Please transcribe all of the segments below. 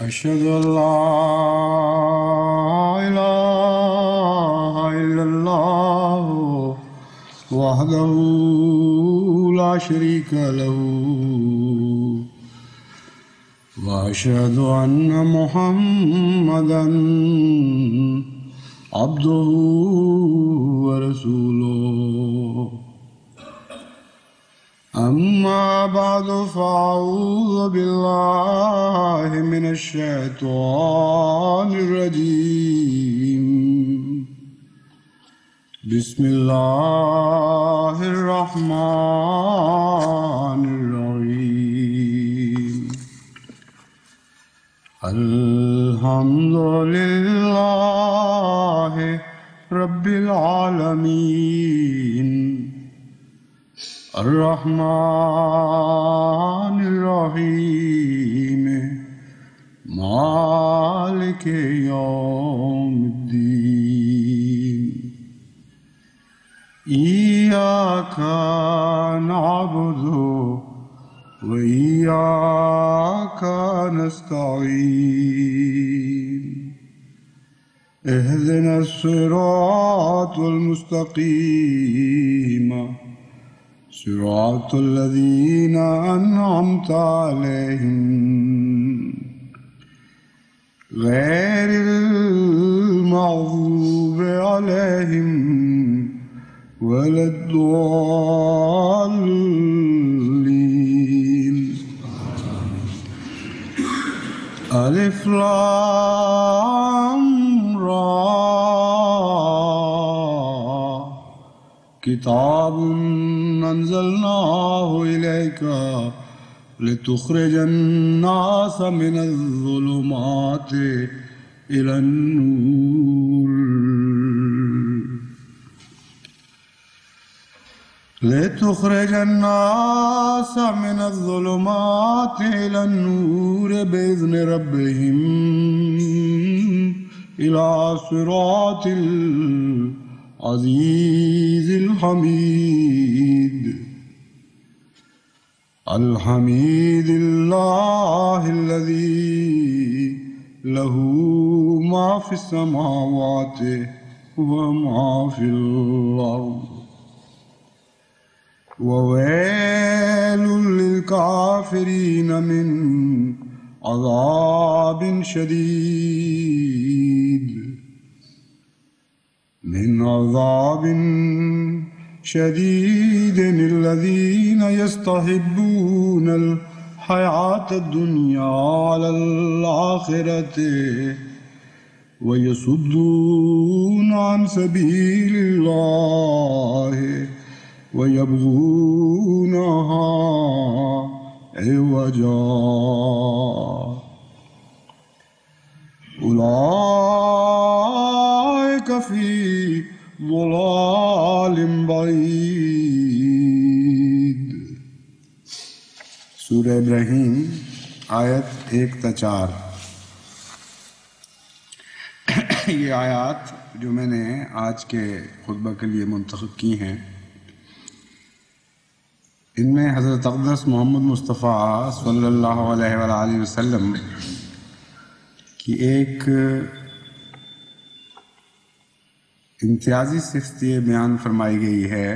أشهد أن لا إله إلا الله وحده لا شريك له وأشهد أن محمدا عبده ورسوله أما بعد فأعوذ بالله من الشيطان الرجيم بسم الله الرحمن الرحيم الحمد لله رب العالمين الرحمن الرحيم مالك يوم الدين إياك نعبد وإياك نستعين اهدنا الصراط المستقيم صراط الذين أنعمت عليهم غير المغضوب عليهم ولا الضالين ألف لام را كتاب أنزلناه إليك لتخرج الناس من الظلمات إلى النور لتخرج الناس من الظلمات إلى النور بإذن ربهم إلى صراط العزيز الحميد الحميد لله الذي له ما في السماوات وما في الأرض وويل للكافرين من عذاب شديد الذين يستحبون الحياة الدنيا على الآخرة ويصدون عن سبيل الله ويبغونها عوجا أولئك في ضلال بعید۔ سورہ ابراہیم آیت 1-4۔ یہ آیات جو میں نے آج کے خطبہ کے لیے منتخب کی ہیں، ان میں حضرت اقدس محمد مصطفیٰ صلی اللہ علیہ وآلہ وسلم کی ایک امتیازی صفت یہ بیان فرمائی گئی ہے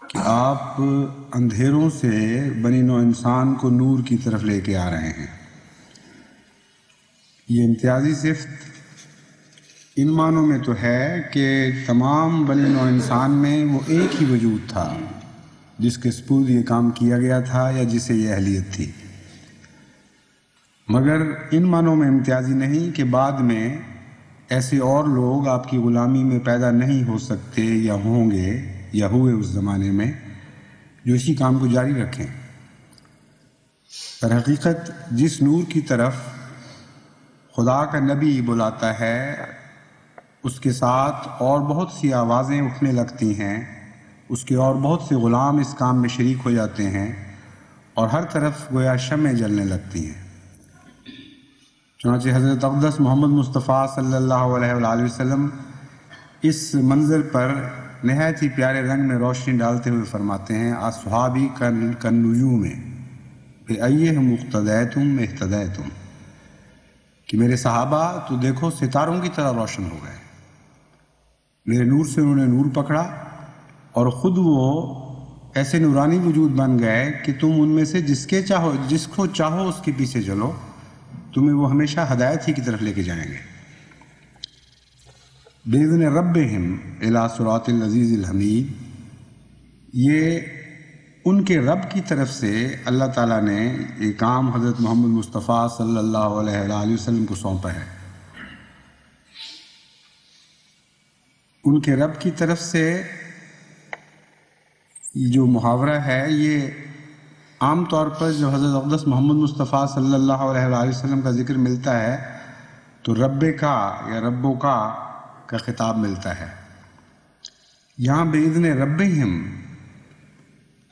کہ آپ اندھیروں سے بنی نوع انسان کو نور کی طرف لے کے آ رہے ہیں۔ یہ امتیازی صفت ان معنوں میں تو ہے کہ تمام بنی نوع انسان میں وہ ایک ہی وجود تھا جس کے سپرد یہ کام کیا گیا تھا یا جسے یہ اہلیت تھی، مگر ان معنوں میں امتیازی نہیں کہ بعد میں ایسے اور لوگ آپ کی غلامی میں پیدا نہیں ہو سکتے یا ہوں گے یا ہوئے اس زمانے میں جو اسی کام کو جاری رکھیں۔ در حقیقت جس نور کی طرف خدا کا نبی بلاتا ہے اس کے ساتھ اور بہت سی آوازیں اٹھنے لگتی ہیں، اس کے اور بہت سے غلام اس کام میں شریک ہو جاتے ہیں اور ہر طرف گویا شمعیں جلنے لگتی ہیں۔ چنانچہ حضرت اقدس محمد مصطفیٰ صلی اللہ علیہ وآلہ وسلم اس منظر پر نہایت ہی پیارے رنگ میں روشنی ڈالتے ہوئے فرماتے ہیں اصحابی کن نجوم، بِأَيِّهِمْ اقْتَدَيْتُمْ اهْتَدَيْتُمْ، کہ میرے صحابہ تو دیکھو ستاروں کی طرح روشن ہو گئے، میرے نور سے انہوں نے نور پکڑا اور خود وہ ایسے نورانی وجود بن گئے کہ تم ان میں سے جس کو چاہو اس کے پیچھے چلو، تمہیں وہ ہمیشہ ہدایت ہی کی طرف لے کے جائیں گے۔ بِإِذْنِ رَبِّهِمْ إِلَىٰ صِرَاطِ الْعَزِيزِ الْحَمِيدِ، یہ ان کے رب کی طرف سے اللہ تعالیٰ نے یہ کام حضرت محمد مصطفیٰ صلی اللہ علیہ وآلہ وسلم کو سونپا ہے۔ ان کے رب کی طرف سے جو محاورہ ہے، یہ عام طور پر جب حضرت اقدس محمد مصطفیٰ صلی اللہ علیہ وآلہ وسلم کا ذکر ملتا ہے تو رب کا یا ربوں کا خطاب ملتا ہے۔ یہاں بِإِذْنِ رَبِّهِمْ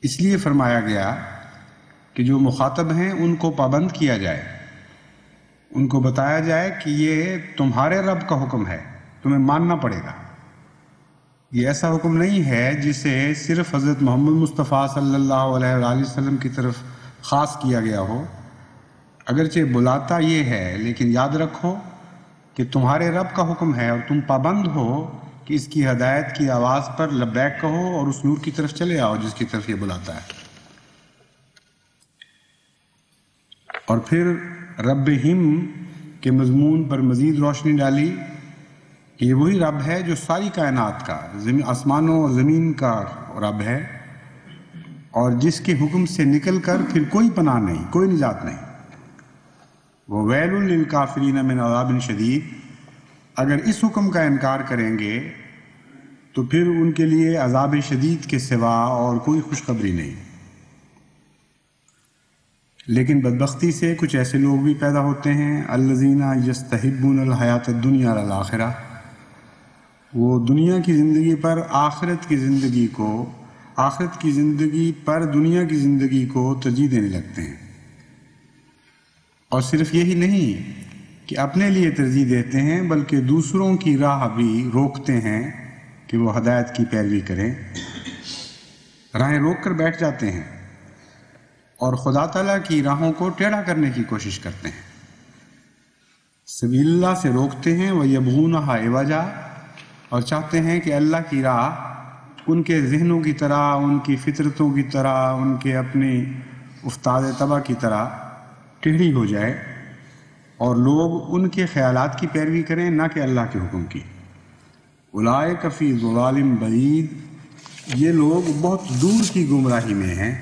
اس لیے فرمایا گیا کہ جو مخاطب ہیں ان کو پابند کیا جائے، ان کو بتایا جائے کہ یہ تمہارے رب کا حکم ہے، تمہیں ماننا پڑے گا۔ یہ ایسا حکم نہیں ہے جسے صرف حضرت محمد مصطفیٰ صلی اللہ علیہ وآلہ وسلم کی طرف خاص کیا گیا ہو، اگرچہ بلاتا یہ ہے، لیکن یاد رکھو کہ تمہارے رب کا حکم ہے اور تم پابند ہو کہ اس کی ہدایت کی آواز پر لبیک کہو اور اس نور کی طرف چلے آؤ جس کی طرف یہ بلاتا ہے۔ اور پھر ربہم کے مضمون پر مزید روشنی ڈالی کہ یہ وہی رب ہے جو ساری کائنات کا، آسمانوں اور زمین کا رب ہے، اور جس کے حکم سے نکل کر پھر کوئی پناہ نہیں، کوئی نجات نہیں۔ وَوَيْلٌ لِّلْكَافِرِينَ مِنْ عَذَابٍ شَدِيدٍ، اگر اس حکم کا انکار کریں گے تو پھر ان کے لیے عذاب شدید کے سوا اور کوئی خوشخبری نہیں۔ لیکن بدبختی سے کچھ ایسے لوگ بھی پیدا ہوتے ہیں، الذین یستحبون الحیات الدنیا علی الآخرہ، وہ دنیا کی زندگی پر آخرت کی زندگی پر دنیا کی زندگی کو ترجیح دینے لگتے ہیں۔ اور صرف یہی نہیں کہ اپنے لیے ترجیح دیتے ہیں بلکہ دوسروں کی راہ بھی روکتے ہیں کہ وہ ہدایت کی پیروی کریں، راہیں روک کر بیٹھ جاتے ہیں اور خدا تعالیٰ کی راہوں کو ٹیڑھا کرنے کی کوشش کرتے ہیں، سبیل اللہ سے روکتے ہیں، وَيَبْغُونَهَا عِوَجًا، اور چاہتے ہیں کہ اللہ کی راہ ان کے ذہنوں کی طرح، ان کی فطرتوں کی طرح، ان کے اپنی افتاد طبع کی طرح ٹیڑھی ہو جائے اور لوگ ان کے خیالات کی پیروی کریں نہ کہ اللہ کے حکم کی۔ اولئک فی ضلال بعید، یہ لوگ بہت دور کی گمراہی میں ہیں۔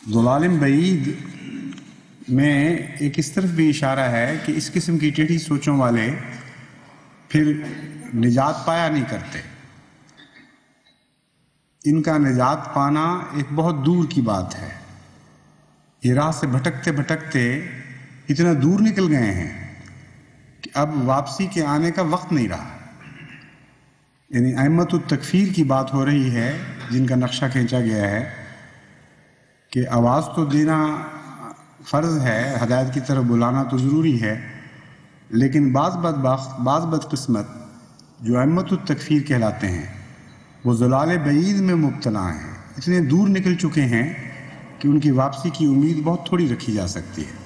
ضلال بعید میں ایک اس طرف بھی اشارہ ہے کہ اس قسم کی ٹیڑھی سوچوں والے پھر نجات پایا نہیں کرتے، ان کا نجات پانا ایک بہت دور کی بات ہے۔ یہ راہ سے بھٹکتے بھٹکتے اتنا دور نکل گئے ہیں کہ اب واپسی کے آنے کا وقت نہیں رہا۔ یعنی ائمۃ التکفیر کی بات ہو رہی ہے جن کا نقشہ کھینچا گیا ہے کہ آواز تو دینا فرض ہے، ہدایت کی طرف بلانا تو ضروری ہے، لیکن بعض بدقسمت جو ائمۃ التکفیر کہلاتے ہیں وہ ضلال بعید میں مبتلا ہیں، اتنے دور نکل چکے ہیں کہ ان کی واپسی کی امید بہت تھوڑی رکھی جا سکتی ہے۔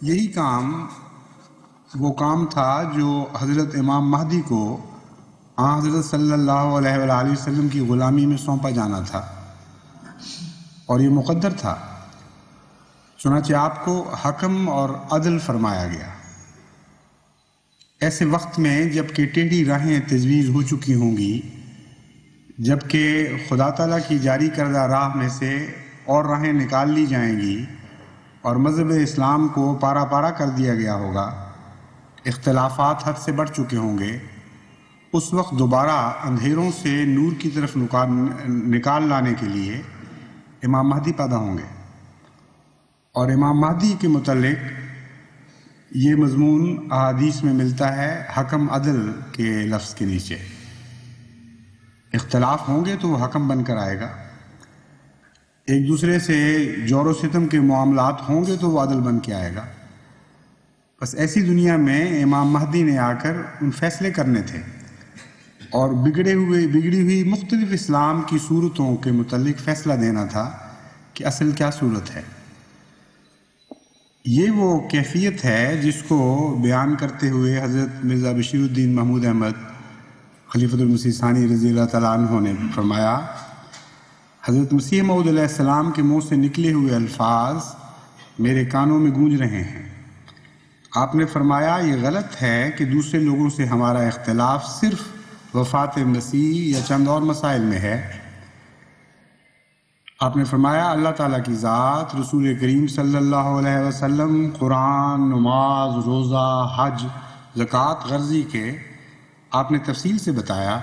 یہی کام وہ کام تھا جو حضرت امام مہدی کو حضرت صلی اللہ علیہ وآلہ وسلم کی غلامی میں سونپا جانا تھا، اور یہ مقدر تھا، چنانچہ آپ کو حکم اور عدل فرمایا گیا۔ ایسے وقت میں جب کہ ٹیڑھی راہیں تجویز ہو چکی ہوں گی، جب کہ خدا تعالیٰ کی جاری کردہ راہ میں سے اور راہیں نکال لی جائیں گی اور مذہب اسلام کو پارا پارا کر دیا گیا ہوگا، اختلافات حد سے بڑھ چکے ہوں گے، اس وقت دوبارہ اندھیروں سے نور کی طرف نکال لانے کے لیے امام مہدی پیدا ہوں گے۔ اور امام مہدی کے متعلق یہ مضمون احادیث میں ملتا ہے حکم عدل کے لفظ کے نیچے۔ اختلاف ہوں گے تو وہ حکم بن کر آئے گا، ایک دوسرے سے جور و ستم کے معاملات ہوں گے تو وہ عدل بن کے آئے گا۔ بس ایسی دنیا میں امام مہدی نے آ کر ان فیصلے کرنے تھے، اور بگڑی ہوئی مختلف اسلام کی صورتوں کے متعلق فیصلہ دینا تھا کہ اصل کیا صورت ہے۔ یہ وہ کیفیت ہے جس کو بیان کرتے ہوئے حضرت مرزا بشیر الدین محمود احمد خلیفۃ المسیح ثانی رضی اللہ تعالیٰ عنہ نے فرمایا، حضرت مسیح موعود علیہ السلام کے منہ سے نکلے ہوئے الفاظ میرے کانوں میں گونج رہے ہیں۔ آپ نے فرمایا یہ غلط ہے کہ دوسرے لوگوں سے ہمارا اختلاف صرف وفات مسیح یا چند اور مسائل میں ہے۔ آپ نے فرمایا اللہ تعالیٰ کی ذات، رسول کریم صلی اللہ علیہ وسلم، قرآن، نماز، روزہ، حج، زکوٰۃ، غرضی کے آپ نے تفصیل سے بتایا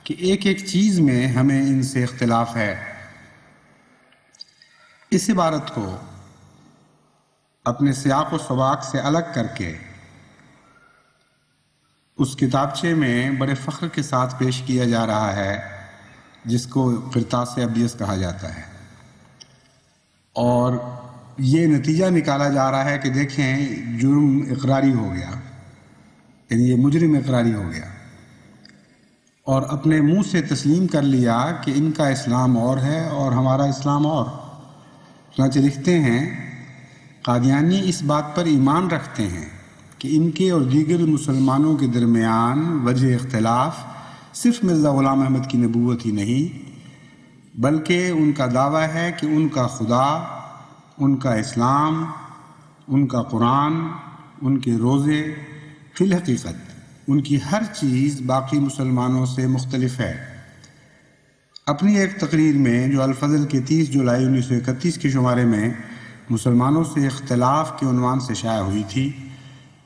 کہ ایک ایک چیز میں ہمیں ان سے اختلاف ہے۔ اس عبارت کو اپنے سیاق و سباق سے الگ کر کے اس کتابچے میں بڑے فخر کے ساتھ پیش کیا جا رہا ہے جس کو قرطاس ابیض کہا جاتا ہے، اور یہ نتیجہ نکالا جا رہا ہے کہ دیکھیں جرم اقراری ہو گیا، یعنی یہ مجرم اقراری ہو گیا اور اپنے منہ سے تسلیم کر لیا کہ ان کا اسلام اور ہے اور ہمارا اسلام اور۔ چنانچہ لکھتے ہیں قادیانی اس بات پر ایمان رکھتے ہیں کہ ان کے اور دیگر مسلمانوں کے درمیان وجہ اختلاف صرف مرزا غلام احمد کی نبوت ہی نہیں، بلکہ ان کا دعویٰ ہے کہ ان کا خدا، ان کا اسلام، ان کا قرآن، ان کے روزے، فی الحقیقت ان کی ہر چیز باقی مسلمانوں سے مختلف ہے۔ اپنی ایک تقریر میں جو الفضل کے 30 جولائی 1931 کے شمارے میں مسلمانوں سے اختلاف کے عنوان سے شائع ہوئی تھی،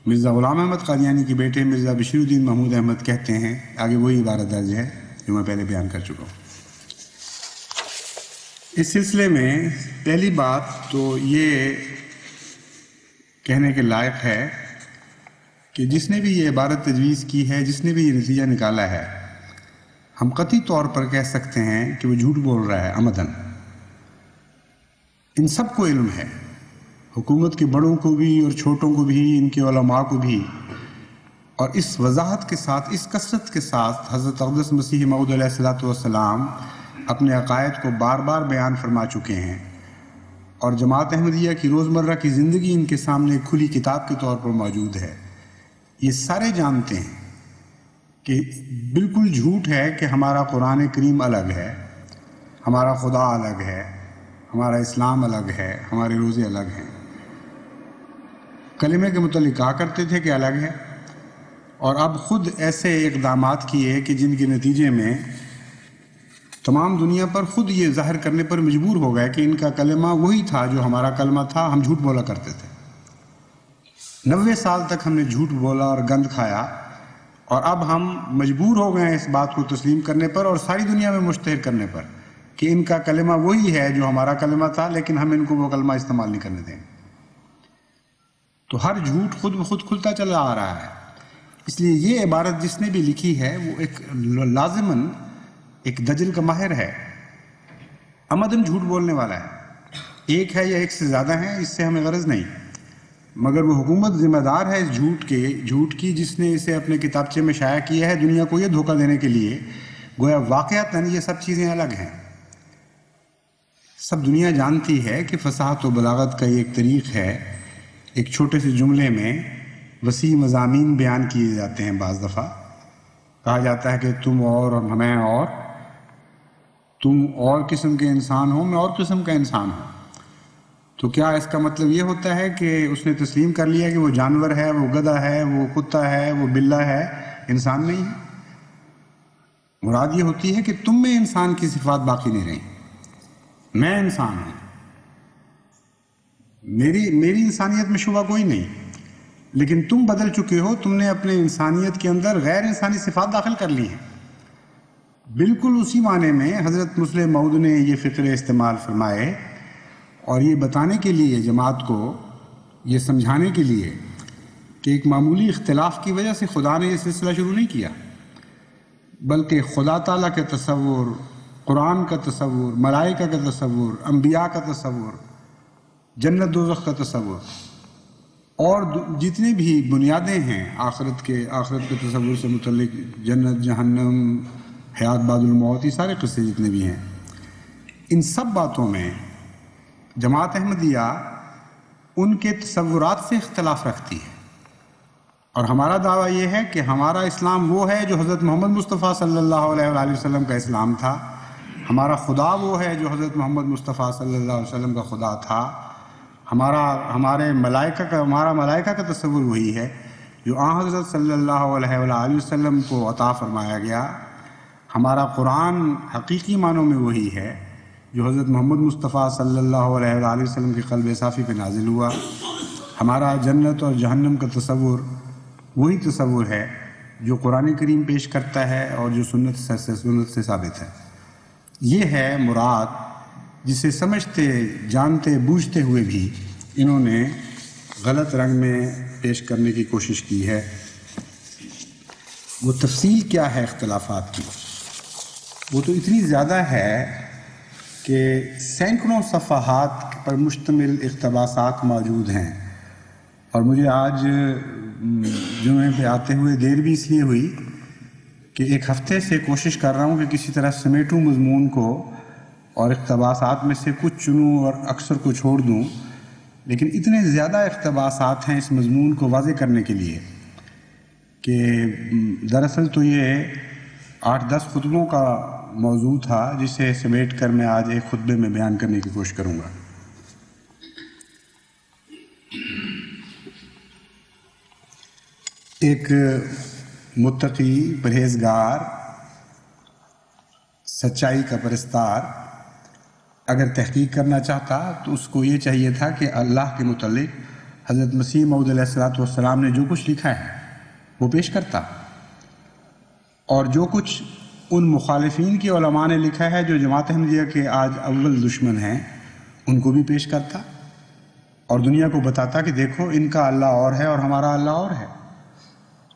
مرزا غلام احمد قادیانی کے بیٹے مرزا بشیر الدین محمود احمد کہتے ہیں، آگے وہی عبارت درج ہے جو میں پہلے بیان کر چکا ہوں۔ اس سلسلے میں پہلی بات تو یہ کہنے کے لائق ہے کہ جس نے بھی یہ عبارت تجویز کی ہے، جس نے بھی یہ نتیجہ نکالا ہے، ہم قطعی طور پر کہہ سکتے ہیں کہ وہ جھوٹ بول رہا ہے عمدن۔ ان سب کو علم ہے، حکومت کے بڑوں کو بھی اور چھوٹوں کو بھی، ان کے علماء کو بھی، اور اس وضاحت کے ساتھ، اس کثرت کے ساتھ حضرت اقدس مسیح موعود علیہ الصلوۃ والسلام اپنے عقائد کو بار بار بیان فرما چکے ہیں، اور جماعت احمدیہ کی روزمرہ کی زندگی ان کے سامنے کھلی کتاب کے طور پر موجود ہے۔ یہ سارے جانتے ہیں کہ بالکل جھوٹ ہے کہ ہمارا قرآن کریم الگ ہے، ہمارا خدا الگ ہے، ہمارا اسلام الگ ہے، ہمارے روزے الگ ہیں۔ کلمے کے متعلق کہا کرتے تھے کہ الگ ہے، اور اب خود ایسے اقدامات کیے کہ جن کے نتیجے میں تمام دنیا پر خود یہ ظاہر کرنے پر مجبور ہو گئے کہ ان کا کلمہ وہی تھا جو ہمارا کلمہ تھا، ہم جھوٹ بولا کرتے تھے۔ 90 سال تک ہم نے جھوٹ بولا اور گند کھایا، اور اب ہم مجبور ہو گئے ہیں اس بات کو تسلیم کرنے پر اور ساری دنیا میں مشتہر کرنے پر کہ ان کا کلمہ وہی ہے جو ہمارا کلمہ تھا، لیکن ہم ان کو وہ کلمہ استعمال نہیں کرنے دیں۔ تو ہر جھوٹ خود بخود کھلتا چلا آ رہا ہے۔ اس لیے یہ عبارت جس نے بھی لکھی ہے وہ ایک لازماً ایک دجل کا ماہر ہے، عمدن جھوٹ بولنے والا ہے۔ ایک ہے یا ایک سے زیادہ ہیں، اس سے ہمیں غرض نہیں، مگر وہ حکومت ذمہ دار ہے اس جھوٹ کی جس نے اسے اپنے کتابچے میں شائع کیا ہے، دنیا کو یہ دھوکہ دینے کے لیے گویا واقعتاً یہ سب چیزیں الگ ہیں۔ سب دنیا جانتی ہے کہ فصاحت و بلاغت کا یہ ایک طریق ہے، ایک چھوٹے سے جملے میں وسیع مضامین بیان کیے جاتے ہیں۔ بعض دفعہ کہا جاتا ہے کہ تم اور میں اور، تم اور قسم کے انسان ہو، میں اور قسم کا انسان ہوں۔ تو کیا اس کا مطلب یہ ہوتا ہے کہ اس نے تسلیم کر لیا کہ وہ جانور ہے، وہ گدھا ہے، وہ کتا ہے، وہ بلہ ہے، انسان نہیں ہے؟ مراد یہ ہوتی ہے کہ تم میں انسان کی صفات باقی نہیں رہیں۔ میں انسان ہوں، میری انسانیت میں شبہ کوئی نہیں، لیکن تم بدل چکے ہو، تم نے اپنے انسانیت کے اندر غیر انسانی صفات داخل کر لی ہیں۔ بالکل اسی معنی میں حضرت مسلم موعود نے یہ فقرے استعمال فرمائے، اور یہ بتانے کے لیے جماعت کو، یہ سمجھانے کے لیے کہ ایک معمولی اختلاف کی وجہ سے خدا نے یہ سلسلہ شروع نہیں کیا، بلکہ خدا تعالیٰ کا تصور، قرآن کا تصور، ملائکہ کا تصور، انبیاء کا تصور، جنت دوزخ کا تصور، اور جتنی بھی بنیادیں ہیں آخرت کے تصور سے متعلق، جنت، جہنم، حیات بعد الموت، یہ سارے قصے جتنے بھی ہیں، ان سب باتوں میں جماعت احمدیہ ان کے تصورات سے اختلاف رکھتی ہے۔ اور ہمارا دعویٰ یہ ہے کہ ہمارا اسلام وہ ہے جو حضرت محمد مصطفیٰ صلی اللہ علیہ وآلہ وسلم کا اسلام تھا، ہمارا خدا وہ ہے جو حضرت محمد مصطفیٰ صلی اللہ علیہ وسلم کا خدا تھا، ہمارا ملائکہ کا تصور وہی ہے جو آن حضرت صلی اللہ علیہ وآلہ وسلم کو عطا فرمایا گیا، ہمارا قرآن حقیقی معنوں میں وہی ہے جو حضرت محمد مصطفیٰ صلی اللہ علیہ وآلہ وسلم کے قلب صافی پہ نازل ہوا، ہمارا جنت اور جہنم کا تصور وہی تصور ہے جو قرآن کریم پیش کرتا ہے اور جو سنت سے ثابت ہے۔ یہ ہے مراد جسے سمجھتے، جانتے، بوجھتے ہوئے بھی انہوں نے غلط رنگ میں پیش کرنے کی کوشش کی ہے۔ وہ تفصیل کیا ہے اختلافات کی؟ وہ تو اتنی زیادہ ہے کہ سینکڑوں صفحات پر مشتمل اقتباسات موجود ہیں، اور مجھے آج جمعے پہ آتے ہوئے دیر بھی اس لیے ہوئی کہ ایک ہفتے سے کوشش کر رہا ہوں کہ کسی طرح سمیٹوں مضمون کو اور اقتباسات میں سے کچھ چنوں اور اکثر کو چھوڑ دوں، لیکن اتنے زیادہ اقتباسات ہیں اس مضمون کو واضح کرنے کے لیے کہ دراصل تو یہ 8-10 خطبوں کا موضوع تھا جسے سمیٹ کر میں آج ایک خطبے میں بیان کرنے کی کوشش کروں گا۔ ایک متقی، پرہیزگار، سچائی کا پرستار اگر تحقیق کرنا چاہتا تو اس کو یہ چاہیے تھا کہ اللہ کے متعلق حضرت مسیح موعود علیہ السلام نے جو کچھ لکھا ہے وہ پیش کرتا، اور جو کچھ ان مخالفین کی علماء نے لکھا ہے جو جماعت احمدیہ کے آج اول دشمن ہیں ان کو بھی پیش کرتا، اور دنیا کو بتاتا کہ دیکھو ان کا اللہ اور ہے اور ہمارا اللہ اور ہے،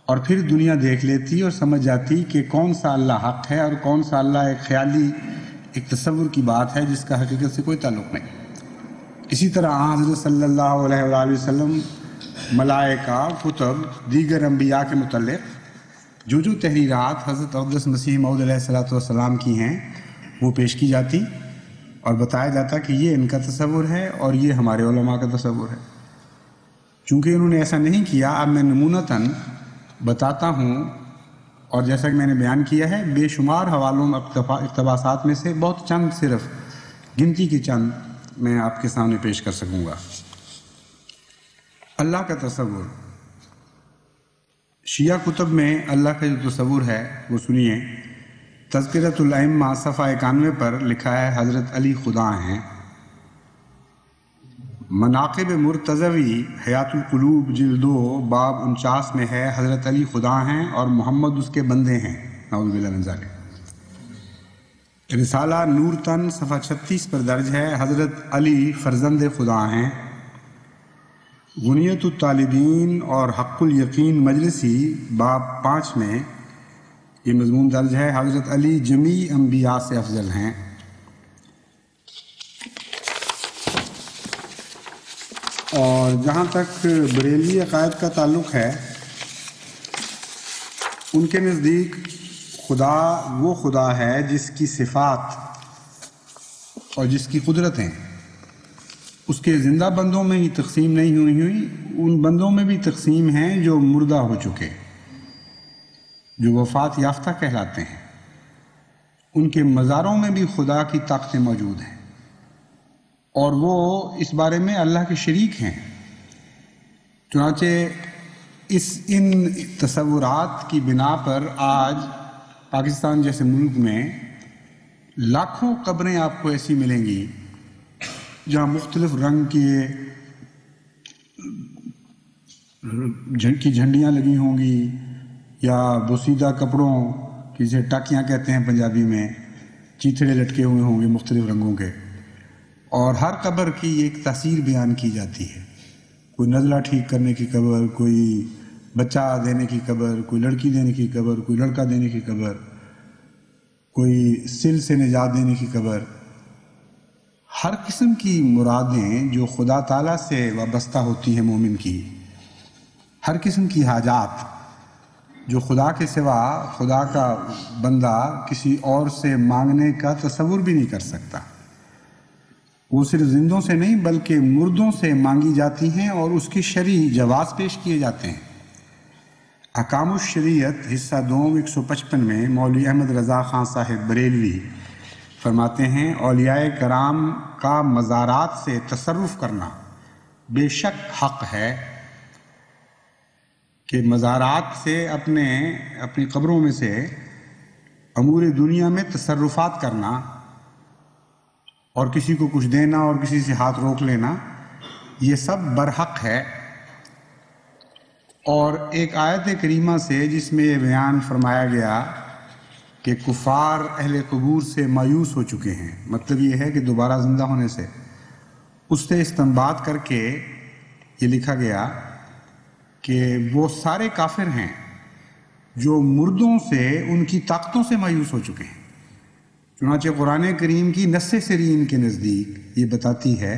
اور پھر دنیا دیکھ لیتی اور سمجھ جاتی کہ کون سا اللہ حق ہے اور کون سا اللہ ایک خیالی، ایک تصور کی بات ہے جس کا حقیقت سے کوئی تعلق نہیں۔ اسی طرح حضرت صلی اللہ علیہ وآلہ وسلم، ملائکہ، کتب، دیگر انبیاء کے متعلق جو تحریرات حضرت اقدس مسیح موعود علیہ السلام کی ہیں وہ پیش کی جاتی اور بتایا جاتا کہ یہ ان کا تصور ہے اور یہ ہمارے علماء کا تصور ہے۔ چونکہ انہوں نے ایسا نہیں کیا، اب میں نمونتاً بتاتا ہوں، اور جیسا کہ میں نے بیان کیا ہے بے شمار حوالوں میں اقتباسات میں سے بہت چند، صرف گنتی کی چند میں آپ کے سامنے پیش کر سکوں گا۔ اللہ کا تصور، شیعہ کتب میں اللہ کا جو تصور ہے وہ سنیے۔ تذکرۃ الائمہ صفحہ 91 پر لکھا ہے حضرت علی خدا ہیں۔ مناقب مرتضوی حیات القلوب جلد 2 باب 49 میں ہے حضرت علی خدا ہیں اور محمد اس کے بندے ہیں، نعوذ باللہ من ذالک۔ رسالہ نور تن صفحہ 36 پر درج ہے حضرت علی فرزند خدا ہیں۔ غنیت الطالبین اور حق الیقین مجلسی باب 5 میں یہ مضمون درج ہے حضرت علی جمیع انبیاء سے افضل ہیں۔ اور جہاں تک بریلوی عقائد کا تعلق ہے، ان کے نزدیک خدا وہ خدا ہے جس کی صفات اور جس کی قدرتیں اس کے زندہ بندوں میں ہی تقسیم نہیں ہوئی، ان بندوں میں بھی تقسیم ہیں جو مردہ ہو چکے، جو وفات یافتہ کہلاتے ہیں، ان کے مزاروں میں بھی خدا کی طاقتیں موجود ہیں، اور وہ اس بارے میں اللہ کے شریک ہیں۔ چنانچہ ان تصورات کی بنا پر آج پاکستان جیسے ملک میں لاکھوں قبریں آپ کو ایسی ملیں گی جہاں مختلف رنگ کی جھنڈیاں لگی ہوں گی، یا بوسیدہ کپڑوں کی جسے ٹاکیاں کہتے ہیں پنجابی میں، چیتھڑے لٹکے ہوئے ہوں گے مختلف رنگوں کے، اور ہر قبر کی ایک تاثیر بیان کی جاتی ہے۔ کوئی نزلہ ٹھیک کرنے کی قبر، کوئی بچہ دینے کی قبر، کوئی لڑکی دینے کی قبر، کوئی لڑکا دینے کی قبر، کوئی سل سے نجات دینے کی قبر، ہر قسم کی مرادیں جو خدا تعالیٰ سے وابستہ ہوتی ہیں مومن کی، ہر قسم کی حاجات جو خدا کے سوا خدا کا بندہ کسی اور سے مانگنے کا تصور بھی نہیں کر سکتا، وہ صرف زندوں سے نہیں بلکہ مردوں سے مانگی جاتی ہیں اور اس کی شرعی جواز پیش کیے جاتے ہیں۔ احکام الشریعت حصہ دوم 155 میں مولوی احمد رضا خان صاحب بریلوی فرماتے ہیں، اولیاء کرام کا مزارات سے تصرف کرنا بے شک حق ہے کہ مزارات سے اپنی قبروں میں سے امور دنیا میں تصرفات کرنا اور کسی کو کچھ دینا اور کسی سے ہاتھ روک لینا، یہ سب برحق ہے۔ اور ایک آیت کریمہ سے جس میں یہ بیان فرمایا گیا کہ کفار اہل قبور سے مایوس ہو چکے ہیں، مطلب یہ ہے کہ دوبارہ زندہ ہونے سے، اس سے استنباط کر کے یہ لکھا گیا کہ وہ سارے کافر ہیں جو مردوں سے ان کی طاقتوں سے مایوس ہو چکے ہیں۔ چنانچہ قرآن کریم کی نص سرین کے نزدیک یہ بتاتی ہے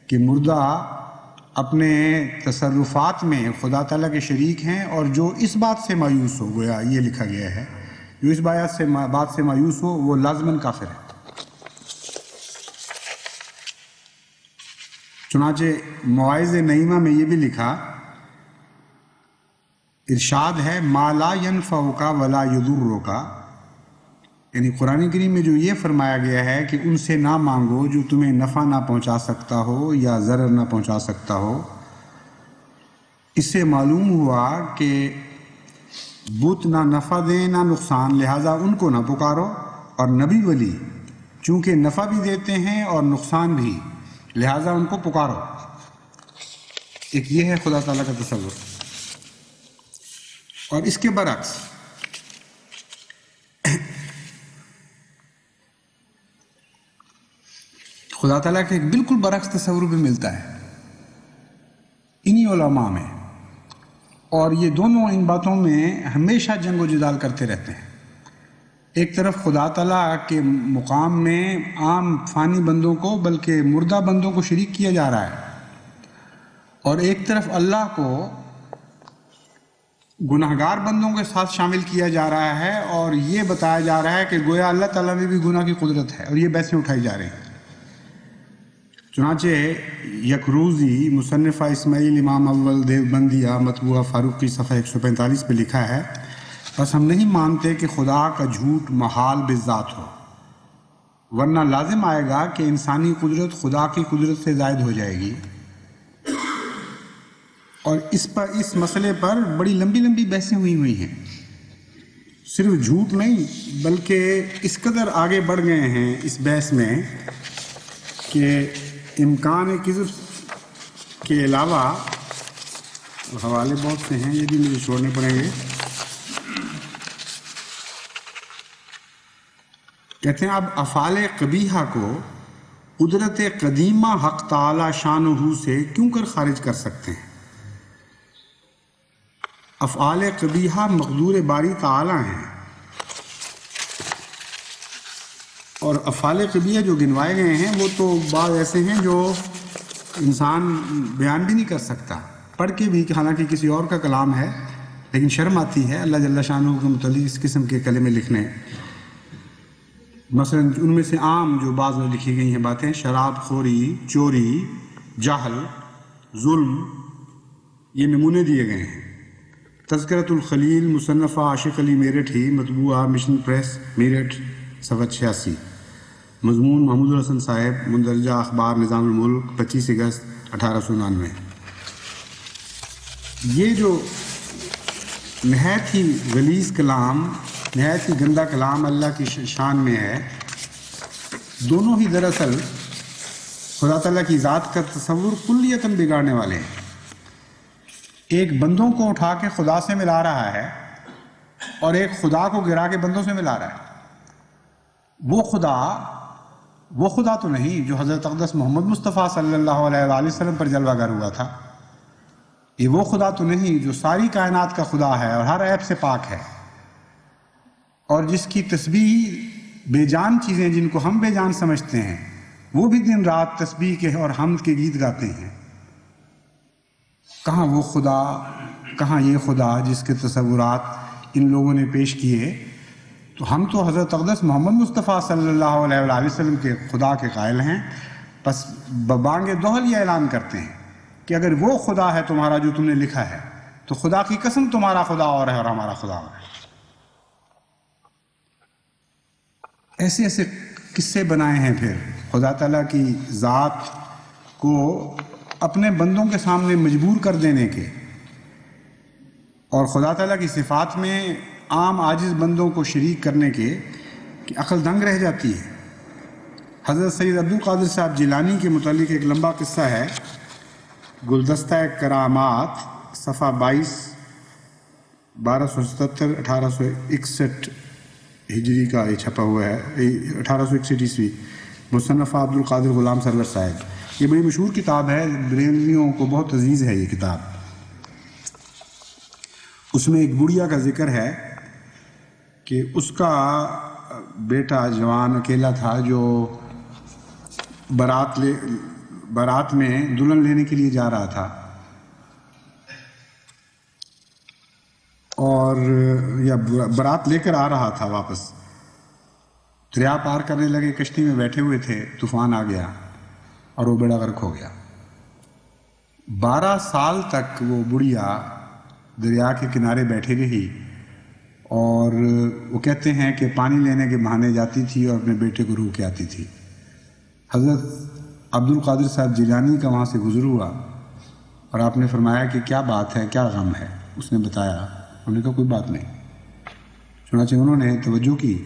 کہ مردہ اپنے تصرفات میں خدا تعالیٰ کے شریک ہیں، اور جو اس بات سے مایوس ہو گیا، یہ لکھا گیا ہے، جو اس بات سے مایوس ہو وہ لازماً کافر ہے۔ چنانچہ مواعظ نعیمہ میں یہ بھی لکھا، ارشاد ہے ما لا ينفعک ولا یضرک، یعنی قرآن کریم میں جو یہ فرمایا گیا ہے کہ ان سے نہ مانگو جو تمہیں نفع نہ پہنچا سکتا ہو یا ضرر نہ پہنچا سکتا ہو، اس سے معلوم ہوا کہ بت نہ نفع دیں نہ نقصان، لہٰذا ان کو نہ پکارو، اور نبی ولی چونکہ نفع بھی دیتے ہیں اور نقصان بھی، لہٰذا ان کو پکارو۔ ایک یہ ہے خدا تعالیٰ کا تصور۔ اور اس کے برعکس خدا تعالیٰ کے ایک بالکل برعکس تصور بھی ملتا ہے انہی علماء میں، اور یہ دونوں ان باتوں میں ہمیشہ جنگ و جدال کرتے رہتے ہیں۔ ایک طرف خدا تعالیٰ کے مقام میں عام فانی بندوں کو بلکہ مردہ بندوں کو شریک کیا جا رہا ہے، اور ایک طرف اللہ کو گناہگار بندوں کے ساتھ شامل کیا جا رہا ہے، اور یہ بتایا جا رہا ہے کہ گویا اللہ تعالیٰ میں بھی گناہ کی قدرت ہے، اور یہ بحثیں اٹھائی جا رہی ہیں۔ چنانچہ یکروزی مصنفہ اسماعیل امام اول دیوبندیہ مطبوعہ فاروقی صفحہ 145 پہ لکھا ہے، بس ہم نہیں مانتے کہ خدا کا جھوٹ محال بذات ہو، ورنہ لازم آئے گا کہ انسانی قدرت خدا کی قدرت سے زائد ہو جائے گی۔ اور اس مسئلے پر بڑی لمبی لمبی بحثیں ہوئی ہیں، صرف جھوٹ نہیں بلکہ اس قدر آگے بڑھ گئے ہیں اس بحث میں کہ امکان کذب کے علاوہ حوالے بہت سے ہیں، یہ بھی مجھے چھوڑنے پڑیں گے۔ کہتے ہیں اب افعال قبیحہ کو قدرت قدیمہ حق تعالی شانہ سے کیوں کر خارج کر سکتے ہیں؟ افعال قبیحہ مقدور باری تعالی ہیں، اور افعال قبیحہ جو گنوائے گئے ہیں وہ تو بعض ایسے ہیں جو انسان بیان بھی نہیں کر سکتا پڑھ کے بھی، کہ حالانکہ کسی اور کا کلام ہے، لیکن شرم آتی ہے اللہ جل شانہ کے متعلق اس قسم کے کلمے لکھنے۔ مثلا ان میں سے عام جو بعض میں لکھی گئی ہیں باتیں، شراب خوری، چوری، جہل، ظلم، یہ نمونے دیے گئے ہیں۔ تذکرۃ الخلیل مصنفہ عاشق علی میرٹھی مطبوعہ مشن پریس میرٹھ صفحہ 86، مضمون محمود الحسن صاحب، مندرجہ اخبار نظام الملک 25 اگست 1899۔ یہ جو نہایت ہی غلیظ کلام، نہایت ہی گندا کلام اللہ کی شان میں ہے، دونوں ہی دراصل خدا تعالیٰ کی ذات کا تصور کلیتاً بگاڑنے والے ہیں۔ ایک بندوں کو اٹھا کے خدا سے ملا رہا ہے، اور ایک خدا کو گرا کے بندوں سے ملا رہا ہے۔ وہ خدا تو نہیں جو حضرت اقدس محمد مصطفیٰ صلی اللہ علیہ وآلہ وسلم پر جلوہ گر ہوا تھا، یہ وہ خدا تو نہیں جو ساری کائنات کا خدا ہے اور ہر عیب سے پاک ہے، اور جس کی تسبیح بے جان چیزیں جن کو ہم بے جان سمجھتے ہیں وہ بھی دن رات تسبیح کے اور حمد کے گیت گاتے ہیں۔ کہاں وہ خدا کہاں یہ خدا جس کے تصورات ان لوگوں نے پیش کیے. تو ہم تو حضرت اقدس محمد مصطفیٰ صلی اللہ علیہ وآلہ وسلم کے خدا کے قائل ہیں. بس ببانگ دوہل یہ اعلان کرتے ہیں کہ اگر وہ خدا ہے تمہارا جو تم نے لکھا ہے تو خدا کی قسم تمہارا خدا اور ہے اور ہمارا خدا اور ہے. ایسے ایسے قصے بنائے ہیں پھر خدا تعالیٰ کی ذات کو اپنے بندوں کے سامنے مجبور کر دینے کے، اور خدا تعالیٰ کی صفات میں عام عاجز بندوں کو شریک کرنے کے کہ عقل دنگ رہ جاتی ہے. حضرت سید عبدالقادر صاحب جیلانی کے متعلق ایک لمبا قصہ ہے. گلدستہ کرامات صفحہ 22، 1277 1861 ہجری کا یہ چھپا ہوا ہے، 1861 عیسوی، مصنفہ عبدالقادر غلام سرور صاحب. یہ بڑی مشہور کتاب ہے، بریلویوں کو بہت عزیز ہے یہ کتاب. اس میں ایک بڑھیا کا ذکر ہے کہ اس کا بیٹا جوان اکیلا تھا جو بارات میں دلہن لینے کے لیے جا رہا تھا، اور یا بارات لے کر آ رہا تھا واپس. دریا پار کرنے لگے، کشتی میں بیٹھے ہوئے تھے، طوفان آ گیا اور وہ بیڑا غرق ہو گیا. 12 سال تک وہ بڑھیا دریا کے کنارے بیٹھی رہی، اور وہ کہتے ہیں کہ پانی لینے کے بہانے جاتی تھی اور اپنے بیٹے کو روح کے آتی تھی. حضرت عبدالقادر صاحب جیلانی کا وہاں سے گزر ہوا اور آپ نے فرمایا کہ کیا بات ہے، کیا غم ہے؟ اس نے بتایا. انہوں نے کہا کوئی بات نہیں. چنانچہ انہوں نے توجہ کی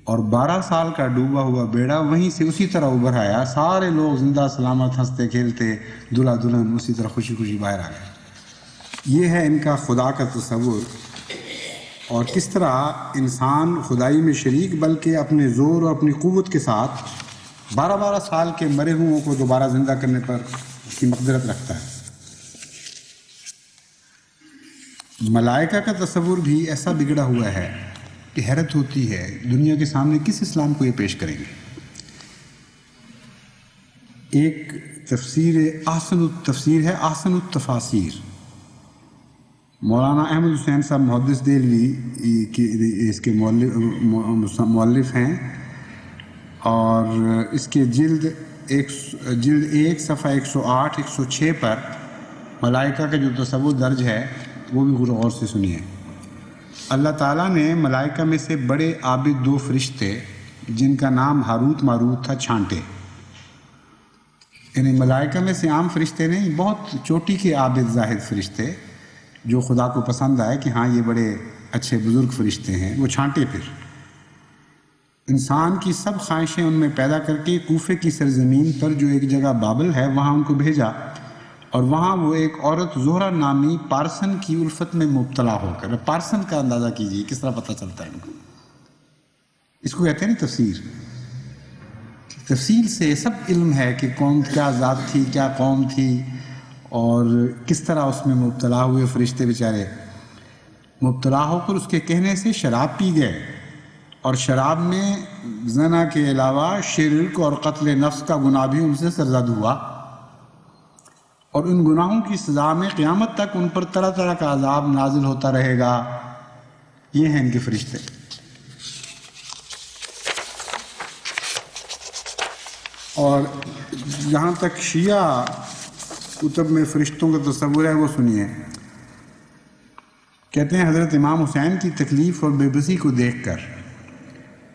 اور 12 سال کا ڈوبا ہوا بیڑا وہیں سے اسی طرح ابھر آیا. سارے لوگ زندہ سلامت ہنستے کھیلتے، دلہا دلہن اسی طرح خوشی خوشی باہر آ گئے. یہ ہے ان کا خدا کا تصور، اور کس طرح انسان خدائی میں شریک بلکہ اپنے زور اور اپنی قوت کے ساتھ 12 سال کے مرے ہوئوں کو دوبارہ زندہ کرنے پر اس کی مقدرت رکھتا ہے. ملائکہ کا تصور بھی ایسا بگڑا ہوا ہے کہ حیرت ہوتی ہے دنیا کے سامنے کس اسلام کو یہ پیش کریں گے. ایک تفسیر التفسیر ہے احسن التفاسیر. مولانا احمد حسین صاحب محدث دہلوی اس کے مؤلف ہیں، اور اس کے جلد 1 صفحہ 108 106 پر ملائکہ کا جو تصور درج ہے وہ بھی غور سے سنیے. اللہ تعالیٰ نے ملائکہ میں سے بڑے عابد 2 فرشتے جن کا نام ہاروت ماروت تھا چھانٹے. یعنی ملائکہ میں سے عام فرشتے نہیں، بہت چوٹی کے عابد زاہد فرشتے جو خدا کو پسند آئے کہ ہاں یہ بڑے اچھے بزرگ فرشتے ہیں، وہ چھانٹے. پھر انسان کی سب خواہشیں ان میں پیدا کر کے کوفے کی سرزمین پر جو ایک جگہ بابل ہے وہاں ان کو بھیجا، اور وہاں وہ ایک عورت زہرہ نامی پارسن کی الفت میں مبتلا ہو کر، پارسن کا اندازہ کیجیے کس طرح پتہ چلتا ہے ان کو. اس کو کہتے ہیں نا تفسیر. تفصیل سے سب علم ہے کہ کون کیا ذات تھی، کیا قوم تھی، اور کس طرح اس میں مبتلا ہوئے. فرشتے بیچارے مبتلا ہو کر اس کے کہنے سے شراب پی گئے، اور شراب میں زنا کے علاوہ شرک اور قتل نفس کا گناہ بھی ان سے سرزد ہوا، اور ان گناہوں کی سزا میں قیامت تک ان پر طرح طرح کا عذاب نازل ہوتا رہے گا. یہ ہیں ان کے فرشتے. اور جہاں تک شیعہ کتب میں فرشتوں کا تصور ہے وہ سنیے. کہتے ہیں حضرت امام حسین کی تکلیف اور بے بسی کو دیکھ کر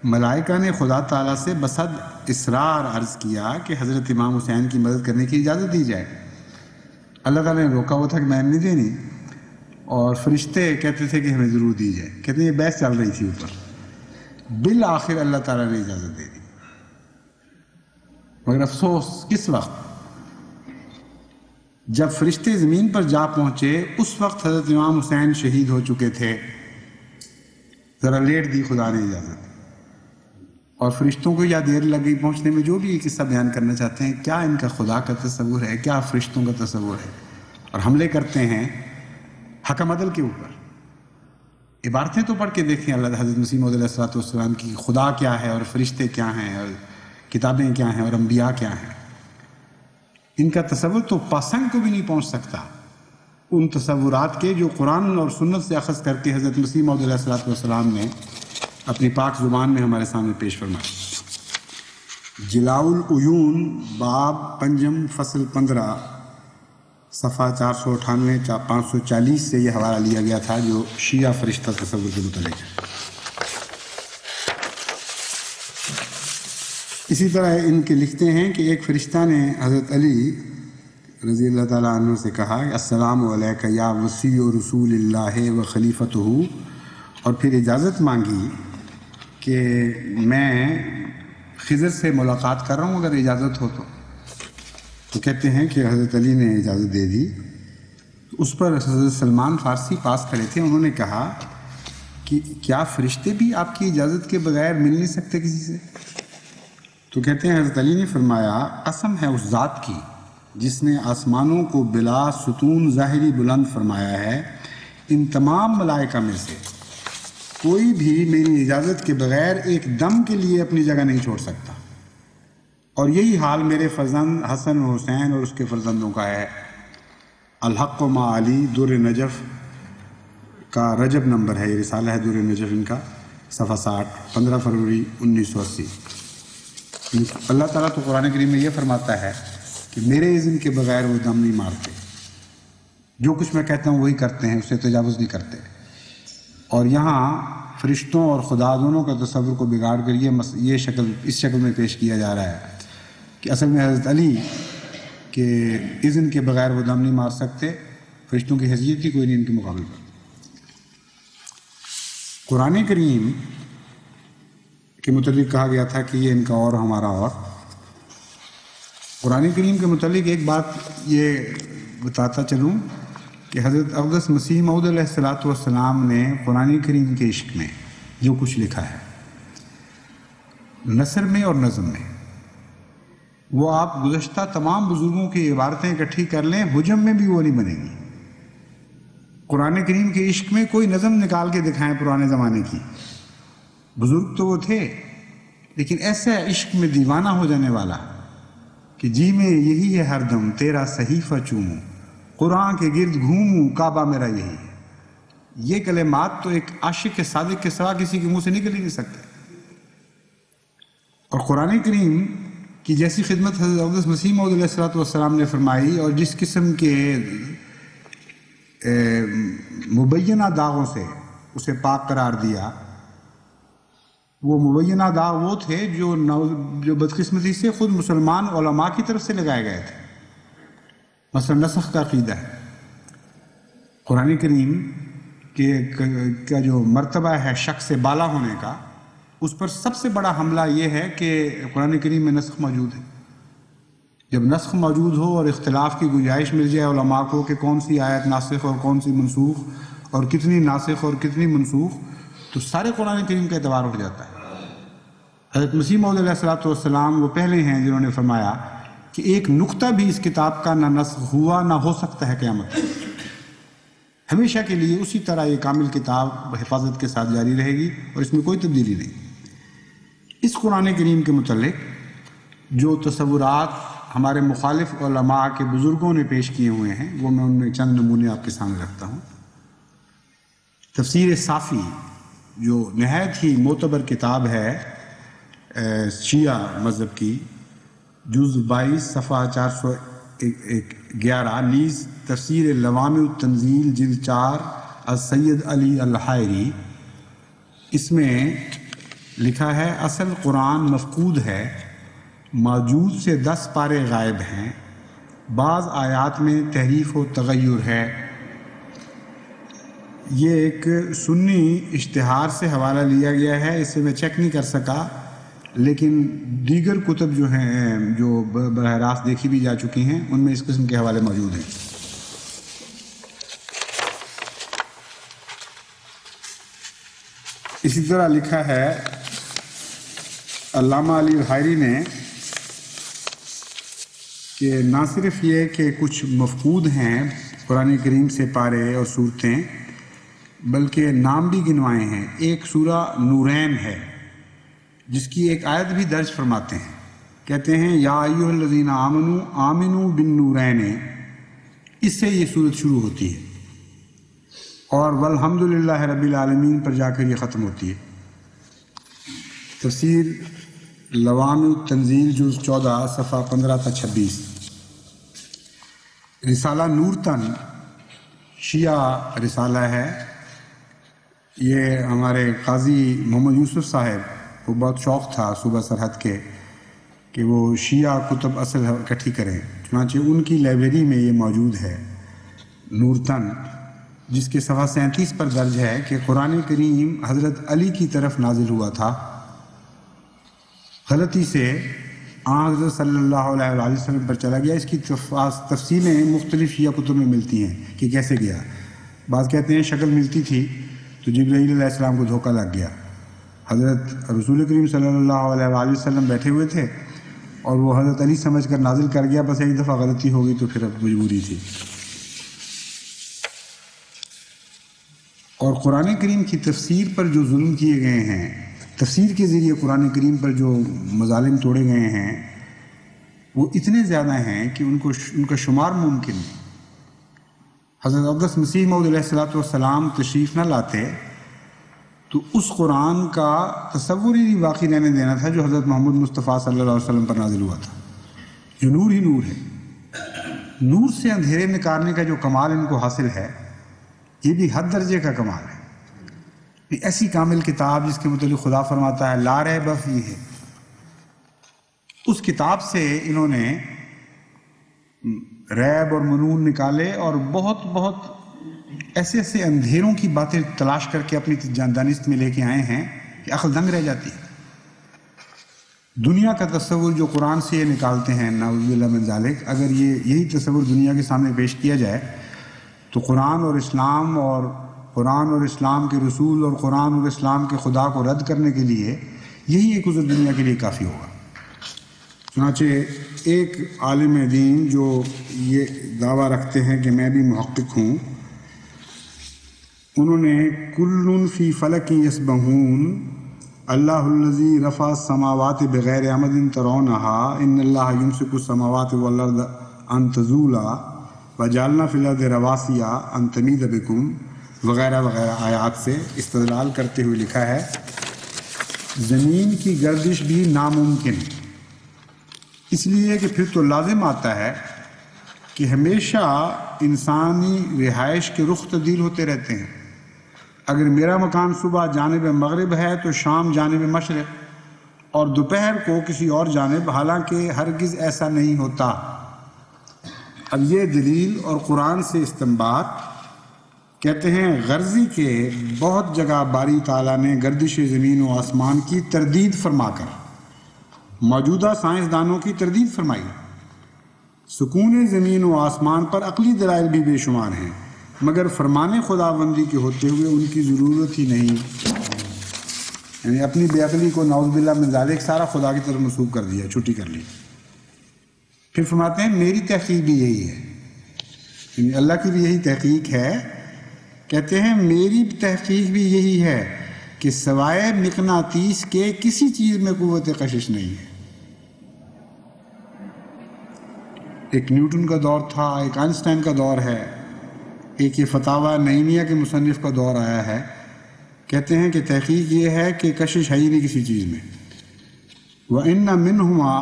ملائکہ نے خدا تعالیٰ سے بصد اصرار عرض کیا کہ حضرت امام حسین کی مدد کرنے کی اجازت دی جائے. اللہ تعالیٰ نے روکا ہوا تھا کہ میں نہیں دینی، اور فرشتے کہتے تھے کہ ہمیں ضرور دی جائے. کہتے ہیں یہ بحث چل رہی تھی اوپر، بالآخر اللہ تعالیٰ نے اجازت دے دی. مگر افسوس کس وقت؟ جب فرشتے زمین پر جا پہنچے اس وقت حضرت امام حسین شہید ہو چکے تھے. ذرا لیٹ دی خدا نے اجازت، اور فرشتوں کو یا دیر لگ گئی پہنچنے میں. جو بھی یہ قصہ بیان کرنا چاہتے ہیں، کیا ان کا خدا کا تصور ہے، کیا فرشتوں کا تصور ہے، اور حملے کرتے ہیں حکم عدل کے اوپر. عبارتیں تو پڑھ کے دیکھیں اللہ حضرت مسیح موعود علیہ السلام کی، خدا کیا ہے اور فرشتے کیا ہیں اور کتابیں کیا ہیں اور انبیاء کیا ہیں. ان کا تصور تو پاسنگ کو بھی نہیں پہنچ سکتا. ان تصورات کے جو قرآن اور سنت سے اخذ کر کے حضرت مسیح موعود علیہ الصلوۃ والسلام نے اپنی پاک زبان میں ہمارے سامنے پیش فرمایا۔ جلاء العیون باب پنجم فصل 15 صفحہ 498 540 سے یہ حوالہ لیا گیا تھا جو شیعہ فرشتہ تصور کے متعلق ہے۔ اسی طرح ان کے لکھتے ہیں کہ ایک فرشتہ نے حضرت علی رضی اللہ تعالیٰ عنہ سے کہا السلام علیک یا وصی رسول اللہ و خلیفتہ، اور پھر اجازت مانگی کہ میں خضر سے ملاقات کر رہا ہوں، اگر اجازت ہو تو کہتے ہیں کہ حضرت علی نے اجازت دے دی۔ اس پر حضرت سلمان فارسی پاس کھڑے تھے، انہوں نے کہا کہ کیا فرشتے بھی آپ کی اجازت کے بغیر مل نہیں سکتے کسی سے؟ تو کہتے ہیں حضرت علی نے فرمایا قسم ہے اس ذات کی جس نے آسمانوں کو بلا ستون ظاہری بلند فرمایا ہے، ان تمام ملائکہ میں سے کوئی بھی میری اجازت کے بغیر ایک دم کے لیے اپنی جگہ نہیں چھوڑ سکتا، اور یہی حال میرے فرزند حسن و حسین اور اس کے فرزندوں کا ہے۔ الحق و ما علی در نجف کا رجب نمبر ہے، یہ رسالہ ہے در نجف ان کا، صفحہ 60 15 فروری 1980۔ اللہ تعالیٰ تو قرآن کریم میں یہ فرماتا ہے کہ میرے اذن کے بغیر وہ دم نہیں مارتے، جو کچھ میں کہتا ہوں وہی کرتے ہیں، اس سے تجاوز نہیں کرتے۔ اور یہاں فرشتوں اور خدا دونوں کا تصور کو بگاڑ کر یہ اس شکل میں پیش کیا جا رہا ہے کہ اصل میں حضرت علی کے اذن کے بغیر وہ دم نہیں مار سکتے، فرشتوں کی حیثیت ہی کوئی نہیں ان کے مقابل پر۔ قرآن کریم کے متعلق کہا گیا تھا کہ یہ ان کا اور ہمارا اور۔ قرآن کریم کے متعلق ایک بات یہ بتاتا چلوں کہ حضرت اقدس مسیح موعود علیہ الصلوۃ والسلام نے قرآن کریم کے عشق میں جو کچھ لکھا ہے نثر میں اور نظم میں، وہ آپ گزشتہ تمام بزرگوں کی عبارتیں اکٹھی کر لیں، حجم میں بھی وہ نہیں بنے گی۔ قرآن کریم کے عشق میں کوئی نظم نکال کے دکھائیں پرانے زمانے کی، بزرگ تو وہ تھے لیکن ایسا عشق میں دیوانہ ہو جانے والا کہ جی میں یہی ہے ہر دم تیرا صحیفہ چوموں، قرآن کے گرد گھوموں کعبہ میرا یہی ہے۔ یہ کلمات تو ایک عاشق کے صادق کے سوا کسی کے منہ سے نکل ہی نہیں سکتے۔ اور قرآن کریم کی جیسی خدمت حضرت اقدس مسیح موعود علیہ الصلوۃ والسلام نے فرمائی، اور جس قسم کے مبینہ داغوں سے اسے پاک قرار دیا، وہ مبینہ داغ وہ تھے جو بدقسمتی سے خود مسلمان علماء کی طرف سے لگائے گئے تھے۔ مثلا نسخ کا عقیدہ ہے، قرآن کریم کا جو مرتبہ ہے شک سے بالا ہونے کا، اس پر سب سے بڑا حملہ یہ ہے کہ قرآن کریم میں نسخ موجود ہے۔ جب نسخ موجود ہو اور اختلاف کی گنجائش مل جائے علماء کو کہ کون سی آیت ناسخ اور کون سی منسوخ اور کتنی ناسخ اور کتنی منسوخ، تو سارے قرآن کریم کا اعتبار اٹھ جاتا ہے۔ حضرت مسیح موعود علیہ الصلوۃ والسلام وہ پہلے ہیں جنہوں نے فرمایا کہ ایک نقطہ بھی اس کتاب کا نہ نسخ ہوا نہ ہو سکتا ہے قیامت تک، ہمیشہ کے لیے اسی طرح یہ کامل کتاب حفاظت کے ساتھ جاری رہے گی اور اس میں کوئی تبدیلی نہیں۔ اس قرآن کریم کے متعلق جو تصورات ہمارے مخالف علماء کے بزرگوں نے پیش کیے ہوئے ہیں، وہ میں ان میں چند نمونے آپ کے سامنے رکھتا ہوں۔ تفسیر صافی جو نہایت ہی معتبر کتاب ہے شیعہ مذہب کی، جز 22 صفحہ 411، نیز تفسیر لوامع التنزیل جلد 4 السید علی الحائری، اس میں لکھا ہے اصل قرآن مفقود ہے، موجود سے 10 پارے غائب ہیں، بعض آیات میں تحریف و تغیر ہے۔ یہ ایک سنی اشتہار سے حوالہ لیا گیا ہے، اسے میں چیک نہیں کر سکا، لیکن دیگر کتب جو ہیں جو براہ راست دیکھی بھی جا چکی ہیں ان میں اس قسم کے حوالے موجود ہیں۔ اسی طرح لکھا ہے علامہ علی الحائری نے کہ نہ صرف یہ کہ کچھ مفقود ہیں قرآن کریم سے پارے اور صورتیں، بلکہ نام بھی گنوائے ہیں۔ ایک سورہ نورین ہے جس کی ایک آیت بھی درج فرماتے ہیں، کہتے ہیں یا ایھا الذین آمنوا آمنوا بالنورین اس سے یہ صورت شروع ہوتی ہے اور والحمدللہ رب العالمین پر جا کر یہ ختم ہوتی ہے۔ تفسیر لوامع التنزیل جز 14 صفحہ 15 تا 26۔ رسالہ نورتن شیعہ رسالہ ہے، یہ ہمارے قاضی محمد یوسف صاحب کو بہت شوق تھا صوبہ سرحد کے کہ وہ شیعہ کتب اصل اکٹھی کریں، چنانچہ ان کی لائبریری میں یہ موجود ہے نورتن، جس کے صفحہ 37 پر درج ہے کہ قرآن کریم حضرت علی کی طرف نازل ہوا تھا، غلطی سے حضرت صلی اللہ علیہ وآلہ وسلم پر چلا گیا۔ اس کی تفصیلیں مختلف شیعہ کتب میں ملتی ہیں کہ کیسے گیا۔ بعض کہتے ہیں شکل ملتی تھی تو جبرائیل علیہ السلام کو دھوکہ لگ گیا، حضرت رسول کریم صلی اللہ علیہ وآلہ وسلم بیٹھے ہوئے تھے اور وہ حضرت علی سمجھ کر نازل کر گیا، بس ایک دفعہ غلطی ہوگی تو پھر اب مجبوری تھی۔ اور قرآن کریم کی تفسیر پر جو ظلم کیے گئے ہیں، تفسیر کے ذریعے قرآن کریم پر جو مظالم توڑے گئے ہیں وہ اتنے زیادہ ہیں کہ ان کا شمار ممکن نہیں۔ حضرت اقدس مسیح موعود علیہ السلام تشریف نہ لاتے تو اس قرآن کا تصور ہی نہیں باقی رہنے دینا تھا جو حضرت محمد مصطفیٰ صلی اللہ علیہ وسلم پر نازل ہوا تھا، جو نور ہی نور ہے۔ نور سے اندھیرے نکالنے کا جو کمال ان کو حاصل ہے، یہ بھی حد درجے کا کمال ہے۔ ایسی کامل کتاب جس کے متعلق خدا فرماتا ہے لا ریب فیہ، اس کتاب سے انہوں نے ریب اور منون نکالے اور بہت ایسے اندھیروں کی باتیں تلاش کر کے اپنی دانست میں لے کے آئے ہیں کہ عقل دنگ رہ جاتی ہے۔ دنیا کا تصور جو قرآن سے یہ نکالتے ہیں نعوذ باللہ من ذالک، اگر یہی تصور دنیا کے سامنے پیش کیا جائے تو قرآن اور اسلام کے رسول اور قرآن اور اسلام کے خدا کو رد کرنے کے لیے یہی ایک عذر دنیا کے لیے کافی ہوگا۔ چنانچہ ایک عالم دین جو یہ دعویٰ رکھتے ہیں کہ میں بھی محقق ہوں، انہوں نے کل فی فلک یسبحون اللہ الذی رفع السماوات بغیر عمد ترونہا ان اللہ یمسک السماوات والارض ان تزولا وجعلنا فی الارض رواسیا ان تمید بکم وغیرہ وغیرہ آیات سے استدلال کرتے ہوئے لکھا ہے زمین کی گردش بھی ناممکن، اس لیے کہ پھر تو لازم آتا ہے کہ ہمیشہ انسانی رہائش کے رخ تبدیل ہوتے رہتے ہیں۔ اگر میرا مکان صبح جانب مغرب ہے تو شام جانب مشرق اور دوپہر کو کسی اور جانب، حالانکہ ہرگز ایسا نہیں ہوتا۔ اب یہ دلیل اور قرآن سے استنباط کہتے ہیں غرضی کے بہت جگہ باری تعالیٰ نے گردش زمین و آسمان کی تردید فرما کر موجودہ سائنسدانوں کی تردید فرمائی۔ سکون زمین و آسمان پر عقلی دلائل بھی بے شمار ہیں، مگر فرمان خداوندی کے ہوتے ہوئے ان کی ضرورت ہی نہیں، یعنی اپنی بے عقلی کو نعوذ باللہ من ذالک سارا خدا کی طرف منسوب کر دیا، چھٹی کر لی۔ پھر فرماتے ہیں میری تحقیق بھی یہی ہے، یعنی اللہ کی بھی یہی تحقیق ہے، کہتے ہیں میری تحقیق بھی یہی ہے کہ سوائے مقناطیس کے کسی چیز میں قوت کشش نہیں ہے۔ ایک نیوٹن کا دور تھا، ایک آئنسٹائن کا دور ہے، ایک یہ فتاوی نعیمیہ کے مصنف کا دور آیا ہے، کہتے ہیں کہ تحقیق یہ ہے کہ کشش ہے ہی نہیں کسی چیز میں۔ وَإِنَّ مِنْهُمَا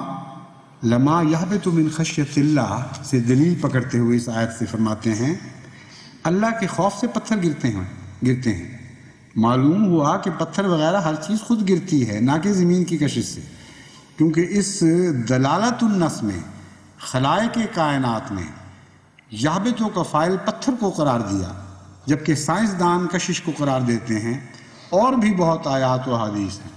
لَمَا يَهْبِطُ مِنْ خَشْيَةِ اللَّهِ سے دلیل پکڑتے ہوئے اس آیت سے فرماتے ہیں اللہ کے خوف سے پتھر گرتے ہیں۔ معلوم ہوا کہ پتھر وغیرہ ہر چیز خود گرتی ہے، نہ کہ زمین کی کشش سے، کیونکہ اس دلالت النص میں خلائق کائنات میں یابتوں کا فائل پتھر کو قرار دیا، جبکہ سائنسدان کشش کو قرار دیتے ہیں، اور بھی بہت آیات و حدیث ہیں۔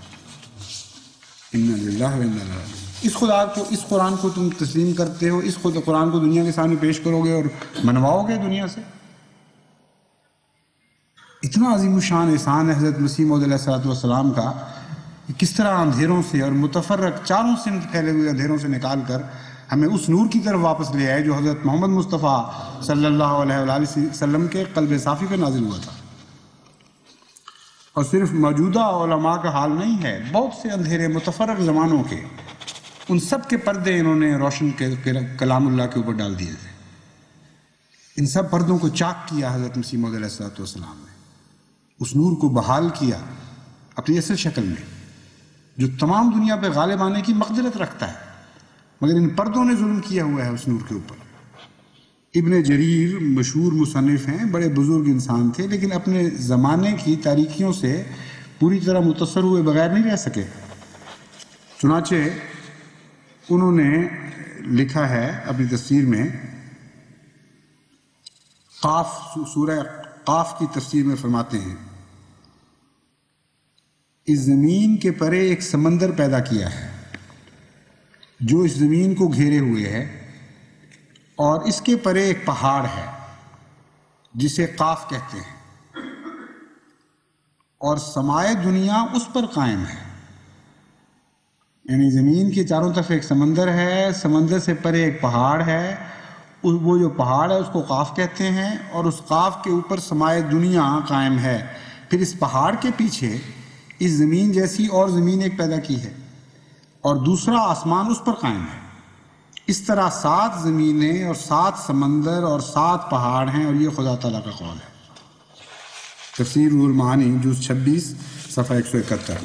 اِنَّ لِلَّهِ وَإِنَّا إِلَيْهِ رَاجِعُونَ۔ اس خدا کو، اس قرآن کو تم تسلیم کرتے ہو، اس قرآن کو دنیا کے سامنے پیش کرو گے اور منواؤ گے دنیا سے؟ اتنا عظیم الشان احسان ہے حضرت مسیح موعود علیہ السلام کا، کس طرح اندھیروں سے اور متفرق چاروں سمت پھیلے ہوئے اندھیروں سے نکال کر ہمیں اس نور کی طرف واپس لے آئے جو حضرت محمد مصطفیٰ صلی اللہ علیہ وآلہ وسلم کے قلب صافی پہ نازل ہوا تھا۔ اور صرف موجودہ علماء کا حال نہیں ہے، بہت سے اندھیرے متفرق زمانوں کے، ان سب کے پردے انہوں نے روشن کے کلام اللہ کے اوپر ڈال دیے تھے۔ ان سب پردوں کو چاک کیا حضرت مسیح موعود علیہ السلام نے، اس نور کو بحال کیا اپنی اصل شکل میں جو تمام دنیا پہ غالب آنے کی مقدرت رکھتا ہے، مگر ان پردوں نے ظلم کیا ہوا ہے اس نور کے اوپر۔ ابن جریر مشہور مصنف ہیں، بڑے بزرگ انسان تھے، لیکن اپنے زمانے کی تاریکیوں سے پوری طرح متاثر ہوئے بغیر نہیں رہ سکے۔ چنانچہ انہوں نے لکھا ہے اپنی تفسیر میں، قاف، سورہ قاف کی تفسیر میں فرماتے ہیں، اس زمین کے پرے ایک سمندر پیدا کیا ہے جو اس زمین کو گھیرے ہوئے ہے، اور اس کے پرے ایک پہاڑ ہے جسے قاف کہتے ہیں، اور سمائے دنیا اس پر قائم ہے۔ یعنی زمین کے چاروں طرف ایک سمندر ہے، سمندر سے پرے ایک پہاڑ ہے، وہ جو پہاڑ ہے اس کو قاف کہتے ہیں، اور اس قاف کے اوپر سمائے دنیا قائم ہے۔ پھر اس پہاڑ کے پیچھے اس زمین جیسی اور زمین ایک پیدا کی ہے، اور دوسرا آسمان اس پر قائم ہے۔ اس طرح 7 زمینیں اور 7 سمندر اور 7 پہاڑ ہیں، اور یہ خدا تعالیٰ کا قول ہے۔ تفسیر روح المعانی جز 26 صفحہ 171۔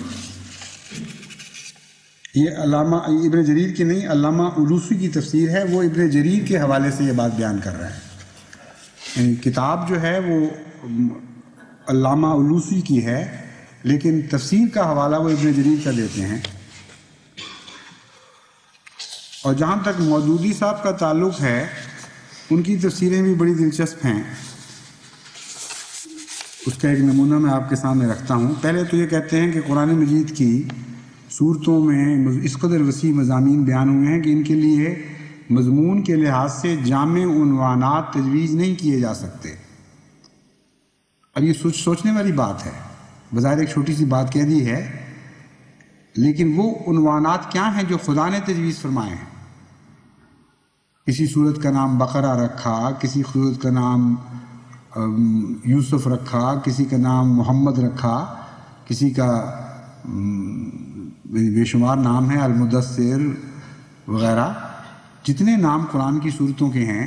یہ علامہ ابن جریر کی نہیں، علامہ علوسی کی تفسیر ہے، وہ ابن جریر کے حوالے سے یہ بات بیان کر رہا ہے۔ یعنی کتاب جو ہے وہ علامہ علوسی کی ہے، لیکن تفسیر کا حوالہ وہ ابن جریر کا دیتے ہیں۔ اور جہاں تک مودودی صاحب کا تعلق ہے، ان کی تفسیریں بھی بڑی دلچسپ ہیں۔ اس کا ایک نمونہ میں آپ کے سامنے رکھتا ہوں۔ پہلے تو یہ کہتے ہیں کہ قرآن مجید کی صورتوں میں اس قدر وسیع مضامین بیان ہوئے ہیں کہ ان کے لیے مضمون کے لحاظ سے جامع عنوانات تجویز نہیں کیے جا سکتے۔ اب یہ سوچنے والی بات ہے، بظاہر ایک چھوٹی سی بات کہہ دی ہے، لیکن وہ عنوانات کیا ہیں جو خدا نے تجویز فرمائے ہیں؟ کسی صورت کا نام بقرہ رکھا، کسی صورت کا نام یوسف رکھا، کسی کا نام محمد رکھا، کسی کا بے شمار نام ہے، المدثر وغیرہ۔ جتنے نام قرآن کی صورتوں کے ہیں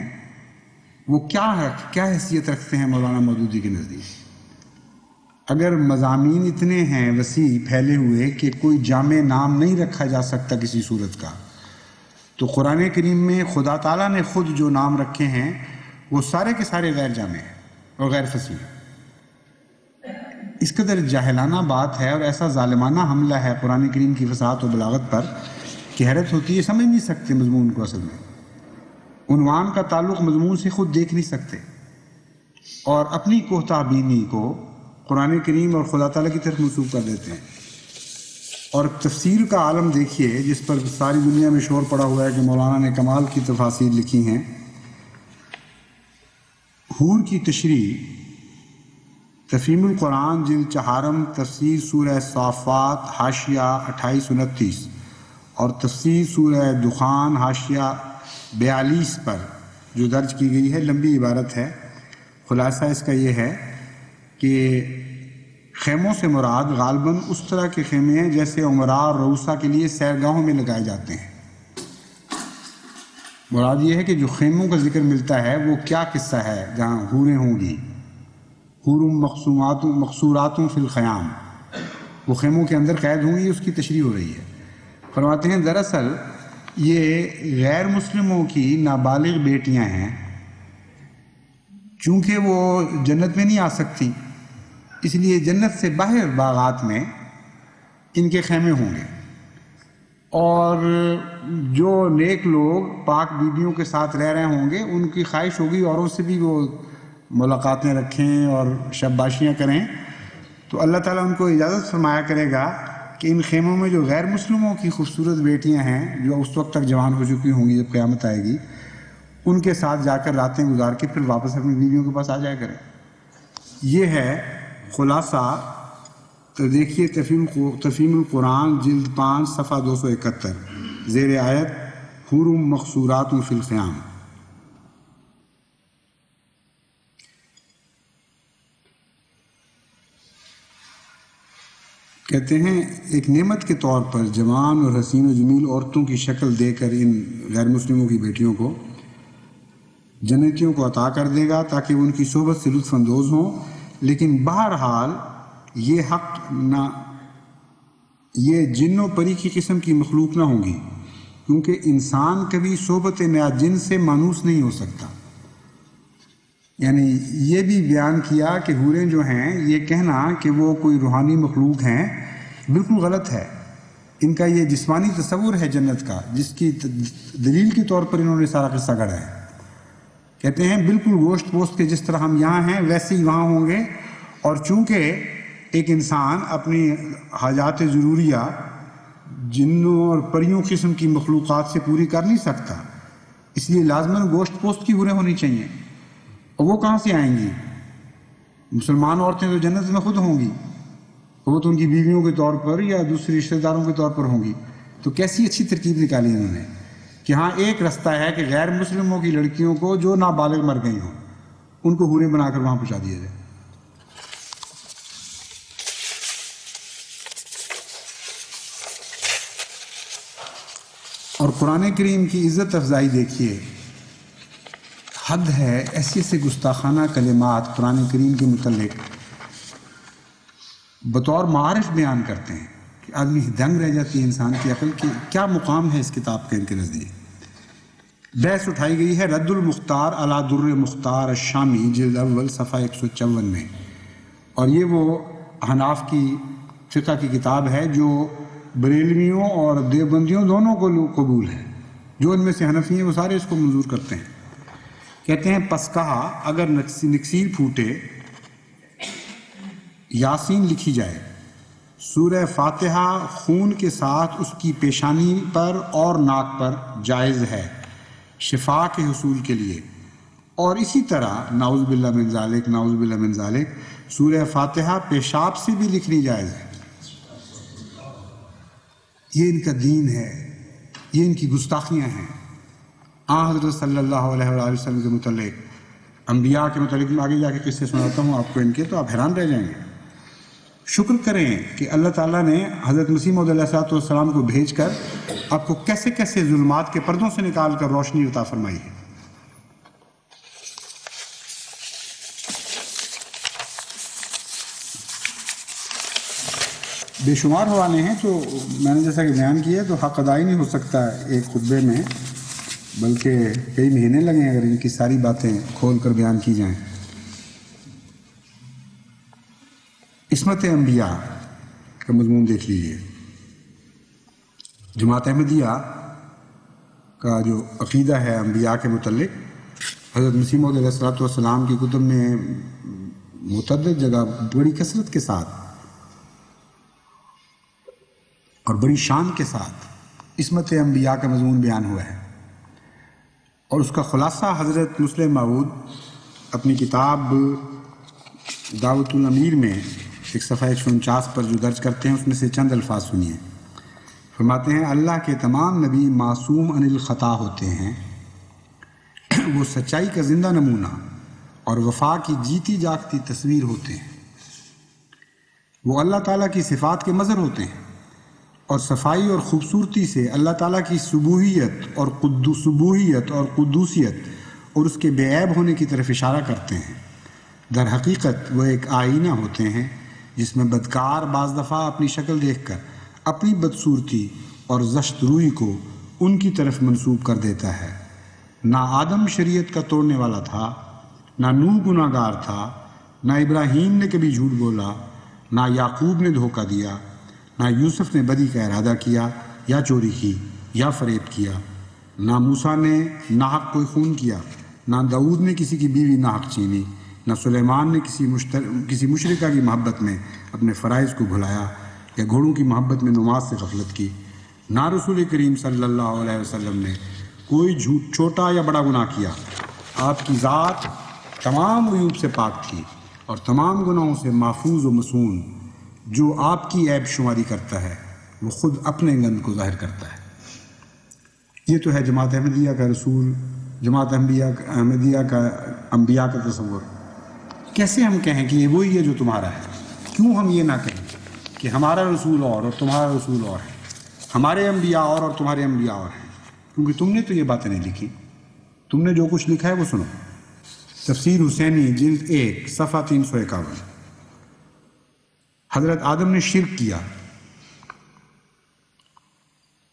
وہ کیا حیثیت رکھتے ہیں مولانا مودودی کے نزدیک؟ اگر مضامین اتنے ہیں وسیع پھیلے ہوئے کہ کوئی جامع نام نہیں رکھا جا سکتا کسی صورت کا، تو قرآن کریم میں خدا تعالیٰ نے خود جو نام رکھے ہیں وہ سارے کے سارے غیر جامع ہیں اور غیر فصیح ہیں۔ اس قدر جاہلانہ بات ہے اور ایسا ظالمانہ حملہ ہے قرآن کریم کی فصاحت و بلاغت پر کہ حیرت ہوتی ہے، سمجھ نہیں سکتے مضمون کو۔ اصل میں عنوان کا تعلق مضمون سے خود دیکھ نہیں سکتے، اور اپنی کوتاہ بینی کو قرآن کریم اور خدا تعالیٰ کی طرف منسوب کر دیتے ہیں۔ اور تفسیر کا عالم دیکھیے جس پر ساری دنیا میں شور پڑا ہوا ہے کہ مولانا نے کمال کی تفاسیر لکھی ہیں۔ حور کی تشریح تفہیم القرآن جلد 4 تفسیر سورہ صافات حاشیہ 28-29 اور تفسیر سورہ دخان حاشیہ 42 پر جو درج کی گئی ہے، لمبی عبارت ہے۔ خلاصہ اس کا یہ ہے کہ خیموں سے مراد غالباً اس طرح کے خیمے ہیں جیسے عمراء اور رؤسا کے لیے سیرگاہوں میں لگائے جاتے ہیں۔ مراد یہ ہے کہ جو خیموں کا ذکر ملتا ہے وہ کیا قصہ ہے جہاں حوریں ہوں گی، حور مقصورات فی الخیام، وہ خیموں کے اندر قید ہوں گی، اس کی تشریح ہو رہی ہے۔ فرماتے ہیں دراصل یہ غیر مسلموں کی نابالغ بیٹیاں ہیں، چونکہ وہ جنت میں نہیں آ سکتی، اس لیے جنت سے باہر باغات میں ان کے خیمے ہوں گے، اور جو نیک لوگ پاک بیویوں کے ساتھ رہ رہے ہوں گے ان کی خواہش ہوگی اوروں سے بھی وہ ملاقاتیں رکھیں اور شباشیاں کریں، تو اللہ تعالیٰ ان کو اجازت فرمایا کرے گا کہ ان خیموں میں جو غیر مسلموں کی خوبصورت بیٹیاں ہیں جو اس وقت تک جوان ہو چکی ہوں گی جب قیامت آئے گی، ان کے ساتھ جا کر راتیں گزار کے پھر واپس اپنی بیویوں کے پاس آ جایا کریں۔ یہ ہے خلاصہ۔ تو دیکھیے تفہیم القرآن جلد 5 صفحہ 271 زیر آیت حور مقصورات فی الخیام۔ کہتے ہیں ایک نعمت کے طور پر جوان اور حسین و جمیل عورتوں کی شکل دے کر ان غیر مسلموں کی بیٹیوں کو جنتیوں کو عطا کر دے گا تاکہ وہ ان کی صحبت سے لطف اندوز ہوں، لیکن بہرحال یہ حق نہ، یہ جن و پری کی قسم کی مخلوق نہ ہوں گی، کیونکہ انسان کبھی صحبت نیا جن سے مانوس نہیں ہو سکتا۔ یعنی یہ بھی بیان کیا کہ حوریں جو ہیں، یہ کہنا کہ وہ کوئی روحانی مخلوق ہیں بالکل غلط ہے۔ ان کا یہ جسمانی تصور ہے جنت کا، جس کی دلیل کے طور پر انہوں نے سارا قصہ گڑھا ہے۔ کہتے ہیں بالکل گوشت پوست کے جس طرح ہم یہاں ہیں ویسے ہی وہاں ہوں گے، اور چونکہ ایک انسان اپنی حاجات ضروریہ جنوں اور پریوں قسم کی مخلوقات سے پوری کر نہیں سکتا، اس لیے لازماً گوشت پوست کی حوریں ہونی چاہیے۔ اور وہ کہاں سے آئیں گی؟ مسلمان عورتیں تو جنت میں خود ہوں گی، وہ تو ان کی بیویوں کے طور پر یا دوسرے رشتہ داروں کے طور پر ہوں گی۔ تو کیسی اچھی ترکیب نکالی انہوں نے کہ ہاں ایک رستہ ہے کہ غیر مسلموں کی لڑکیوں کو جو نابالغ مر گئی ہوں ان کو حوریں بنا کر وہاں پہنچا دیا جائے۔ اور قرآن کریم کی عزت افزائی دیکھیے، حد ہے ایسے ایسے گستاخانہ کلمات قرآن کریم کے متعلق بطور معارف بیان کرتے ہیں کہ آدمی دنگ رہ جاتی ہے انسان کی عقل کی کیا مقام ہے اس کتاب کے ان کے نزدیک۔ بحث اٹھائی گئی ہے رد المختار علی در مختار الشامی جلد اول صفحہ 154 میں، اور یہ وہ احناف کی فقہ کی کتاب ہے جو بریلویوں اور دیوبندیوں دونوں کو قبول ہے۔ جو ان میں سے حنفی ہیں وہ سارے اس کو منظور کرتے ہیں۔ کہتے ہیں پس کہا اگر نکسیر پھوٹے یاسین لکھی جائے، سورہ فاتحہ خون کے ساتھ اس کی پیشانی پر اور ناک پر جائز ہے شفا کے حصول کے لیے، اور اسی طرح نعوذ باللہ من ذالک نعوذ باللہ من ذالک سورہ فاتحہ پیشاب سے بھی لکھنی جائز ہے۔ یہ ان کا دین ہے، یہ ان کی گستاخیاں ہیں۔ حضرت صلی اللہ علیہ وآلہ وسلم کے متعلق، انبیاء کے متعلق میں آگے جا کے قصے سناتا ہوں آپ کو ان کے، تو آپ حیران رہ جائیں گے۔ شکر کریں کہ اللہ تعالیٰ نے حضرت مسیح موعود علیہ السلام کو بھیج کر آپ کو کیسے کیسے ظلمات کے پردوں سے نکال کر روشنی عطا فرمائی ہے۔ بے شمار حوالے ہیں، تو میں نے جیسا کہ بیان کیا تو حق ادا ہی نہیں ہو سکتا ایک خطبے میں، بلکہ کئی مہینے لگیں اگر ان کی ساری باتیں کھول کر بیان کی جائیں۔ عصمت انبیاء کا مضمون دیکھ لیجیے۔ جماعت احمدیہ کا جو عقیدہ ہے انبیاء کے متعلق، حضرت مسیح موعود علیہ السلام کی کتب میں متعدد جگہ بڑی کثرت کے ساتھ اور بڑی شان کے ساتھ عصمت انبیاء کا مضمون بیان ہوا ہے، اور اس کا خلاصہ حضرت مسلم موعود اپنی کتاب دعوت الامیر میں ایک صفحہ 149 پر جو درج کرتے ہیں اس میں سے چند الفاظ سنیے۔ فرماتے ہیں اللہ کے تمام نبی معصوم عن الخطا ہوتے ہیں، وہ سچائی کا زندہ نمونہ اور وفا کی جیتی جاگتی تصویر ہوتے ہیں، وہ اللہ تعالیٰ کی صفات کے مظہر ہوتے ہیں، اور صفائی اور خوبصورتی سے اللہ تعالیٰ کی سبوحیت اور قدوسیت اور اس کے بے عیب ہونے کی طرف اشارہ کرتے ہیں۔ در حقیقت وہ ایک آئینہ ہوتے ہیں جس میں بدکار بعض دفعہ اپنی شکل دیکھ کر اپنی بدصورتی اور زشت روئی کو ان کی طرف منسوب کر دیتا ہے۔ نہ آدم شریعت کا توڑنے والا تھا، نہ نوح گناہ گار تھا، نہ ابراہیم نے کبھی جھوٹ بولا، نہ یعقوب نے دھوکہ دیا، نہ یوسف نے بدی کا ارادہ کیا یا چوری کی یا فریب کیا، نہ موسیٰ نے ناحق کوئی خون کیا، نہ داؤد نے کسی کی بیوی ناحق چھینی، نہ سلیمان نے کسی مشرکہ کی محبت میں اپنے فرائض کو بھلایا یا گھوڑوں کی محبت میں نماز سے غفلت کی، نہ رسول کریم صلی اللہ علیہ وسلم نے کوئی چھوٹا یا بڑا گناہ کیا۔ آپ کی ذات تمام عیوب سے پاک تھی اور تمام گناہوں سے محفوظ و مصون۔ جو آپ کی عیب شماری کرتا ہے وہ خود اپنے گند کو ظاہر کرتا ہے۔ یہ تو ہے جماعت احمدیہ کا رسول، جماعت احمدیہ کا انبیاء کا تصور۔ کیسے ہم کہیں کہ یہ وہی ہے جو تمہارا ہے؟ کیوں ہم یہ نہ کہیں کہ ہمارا رسول اور تمہارا رسول اور ہے، ہمارے انبیاء اور تمہارے انبیاء اور ہیں؟ کیونکہ تم نے تو یہ باتیں نہیں لکھی۔ تم نے جو کچھ لکھا ہے وہ سنو۔ تفسیر حسینی جلد 1 صفحہ 351۔ حضرت آدم نے شرک کیا،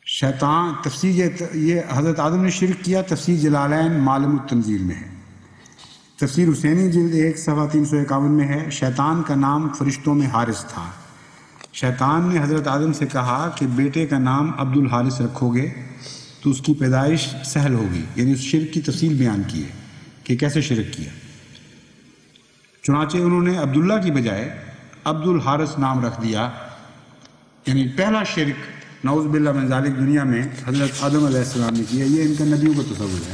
شیطان تفسیر یہ حضرت آدم نے شرک کیا، تفسیر جلالین معالم التنزیل میں ہے۔ تفسیر حسینی جلد 1 صفحہ 351 میں ہے، شیطان کا نام فرشتوں میں حارث تھا۔ شیطان نے حضرت آدم سے کہا کہ بیٹے کا نام عبد الحارث رکھو گے تو اس کی پیدائش سہل ہوگی، یعنی اس شرک کی تفصیل بیان کی ہے کہ کیسے شرک کیا۔ چنانچہ انہوں نے عبداللہ کی بجائے عبد الحارث نام رکھ دیا، یعنی پہلا شرک نعوذ باللہ من ذالک دنیا میں حضرت آدم علیہ السلام نے کیا۔ یہ ان کا نبیوں کا تصور ہے۔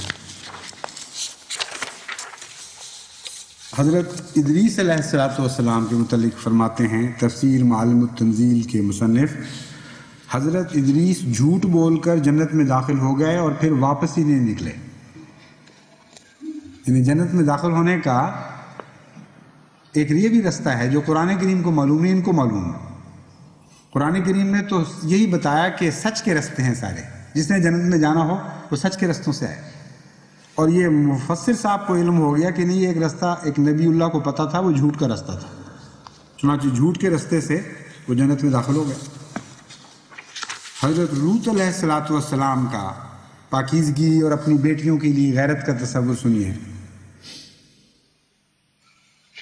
حضرت ادریس علیہ السلام کے متعلق فرماتے ہیں تفسیر معالم التنزیل کے مصنف، حضرت ادریس جھوٹ بول کر جنت میں داخل ہو گئے اور پھر واپس ہی نہیں نکلے۔ یعنی جنت میں داخل ہونے کا ایک یہ بھی رستہ ہے جو قرآن کریم کو معلوم ہے، ان کو معلوم ہے۔ قرآن کریم نے تو یہی بتایا کہ سچ کے رستے ہیں سارے، جس نے جنت میں جانا ہو وہ سچ کے رستوں سے آئے۔ اور یہ مفسر صاحب کو علم ہو گیا کہ نہیں، یہ ایک رستہ ایک نبی اللہ کو پتہ تھا، وہ جھوٹ کا رستہ تھا، چنانچہ جھوٹ کے رستے سے وہ جنت میں داخل ہو گئے۔ حضرت لوط علیہ السلام کا پاکیزگی اور اپنی بیٹیوں کے لیے غیرت کا تصور سنیے۔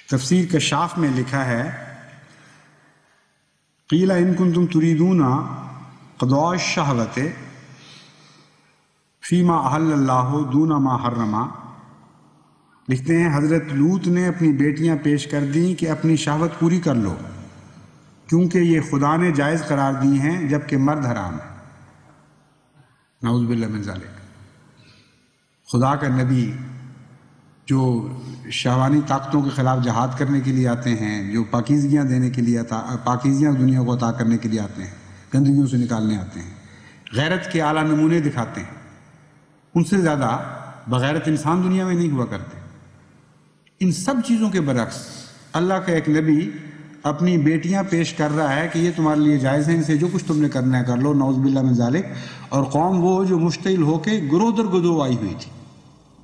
تفسیر کشاف میں لکھا ہے، قیل ان کنتم تریدون قضاء الشہوۃ فیما احل اللہ دون ما حرما۔ لکھتے ہیں حضرت لوط نے اپنی بیٹیاں پیش کر دیں کہ اپنی شہوت پوری کر لو، کیونکہ یہ خدا نے جائز قرار دی ہیں جبکہ مرد حرام ہے۔ نعوذ باللہ من ذالک۔ خدا کا نبی جو شہوانی طاقتوں کے خلاف جہاد کرنے کے لیے آتے ہیں، جو پاکیزگیاں دینے کے لیے پاکیزیاں دنیا کو عطا کرنے کے لیے آتے ہیں، گندگیوں سے نکالنے آتے ہیں، غیرت کے اعلیٰ نمونے دکھاتے ہیں، ان سے زیادہ بغیرت انسان دنیا میں نہیں ہوا کرتے۔ ان سب چیزوں کے برعکس اللہ کا ایک نبی اپنی بیٹیاں پیش کر رہا ہے کہ یہ تمہارے لیے جائز ہے، ان سے جو کچھ تم نے کرنا ہے کر لو، نعوذ باللہ من ذالک۔ اور قوم وہ جو مشتعل ہو کے گروہ در گروہ آئی ہوئی تھی،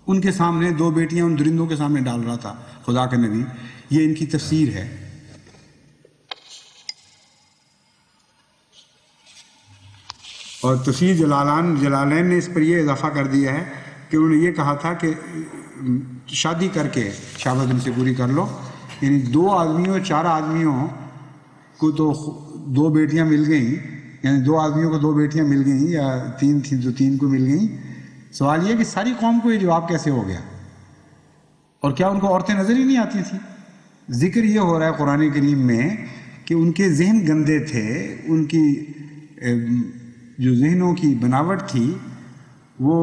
ان کے سامنے دو بیٹیاں ان درندوں کے سامنے ڈال رہا تھا خدا کا نبی۔ یہ ان کی تفسیر ہے۔ اور تفسیر جلالین نے اس پر یہ اضافہ کر دیا ہے کہ انہوں نے یہ کہا تھا کہ شادی کر کے شہوت ان سے پوری کر لو، یعنی 2 آدمیوں 4 آدمیوں کو تو 2 بیٹیاں مل گئیں، یعنی 2 آدمیوں کو 2 بیٹیاں مل گئیں، یا 3 تھیں تو 3 کو مل گئیں۔ سوال یہ کہ ساری قوم کو یہ جواب کیسے ہو گیا؟ اور کیا ان کو عورتیں نظر ہی نہیں آتی تھیں؟ ذکر یہ ہو رہا ہے قرآن کریم میں کہ ان کے ذہن گندے تھے، ان کی جو ذہنوں کی بناوٹ تھی وہ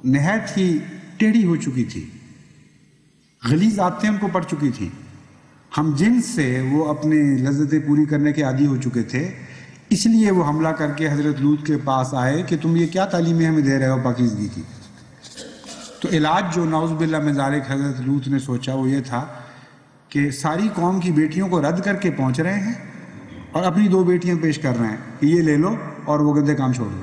نہایت ہی ٹیڑھی ہو چکی تھی، غلیظ عادتیں ان کو پڑ چکی تھی، ہم جنس سے وہ اپنے لذتیں پوری کرنے کے عادی ہو چکے تھے۔ اس لیے وہ حملہ کر کے حضرت لوط کے پاس آئے کہ تم یہ کیا تعلیمیں ہمیں دے رہے ہو پاکیزگی کی۔ تو علاج جو نعوذ باللہ من ذالک حضرت لوط نے سوچا وہ یہ تھا کہ ساری قوم کی بیٹیوں کو رد کر کے پہنچ رہے ہیں اور اپنی 2 بیٹیاں پیش کر رہے ہیں کہ یہ لے لو اور وہ گندے کام چھوڑ دو۔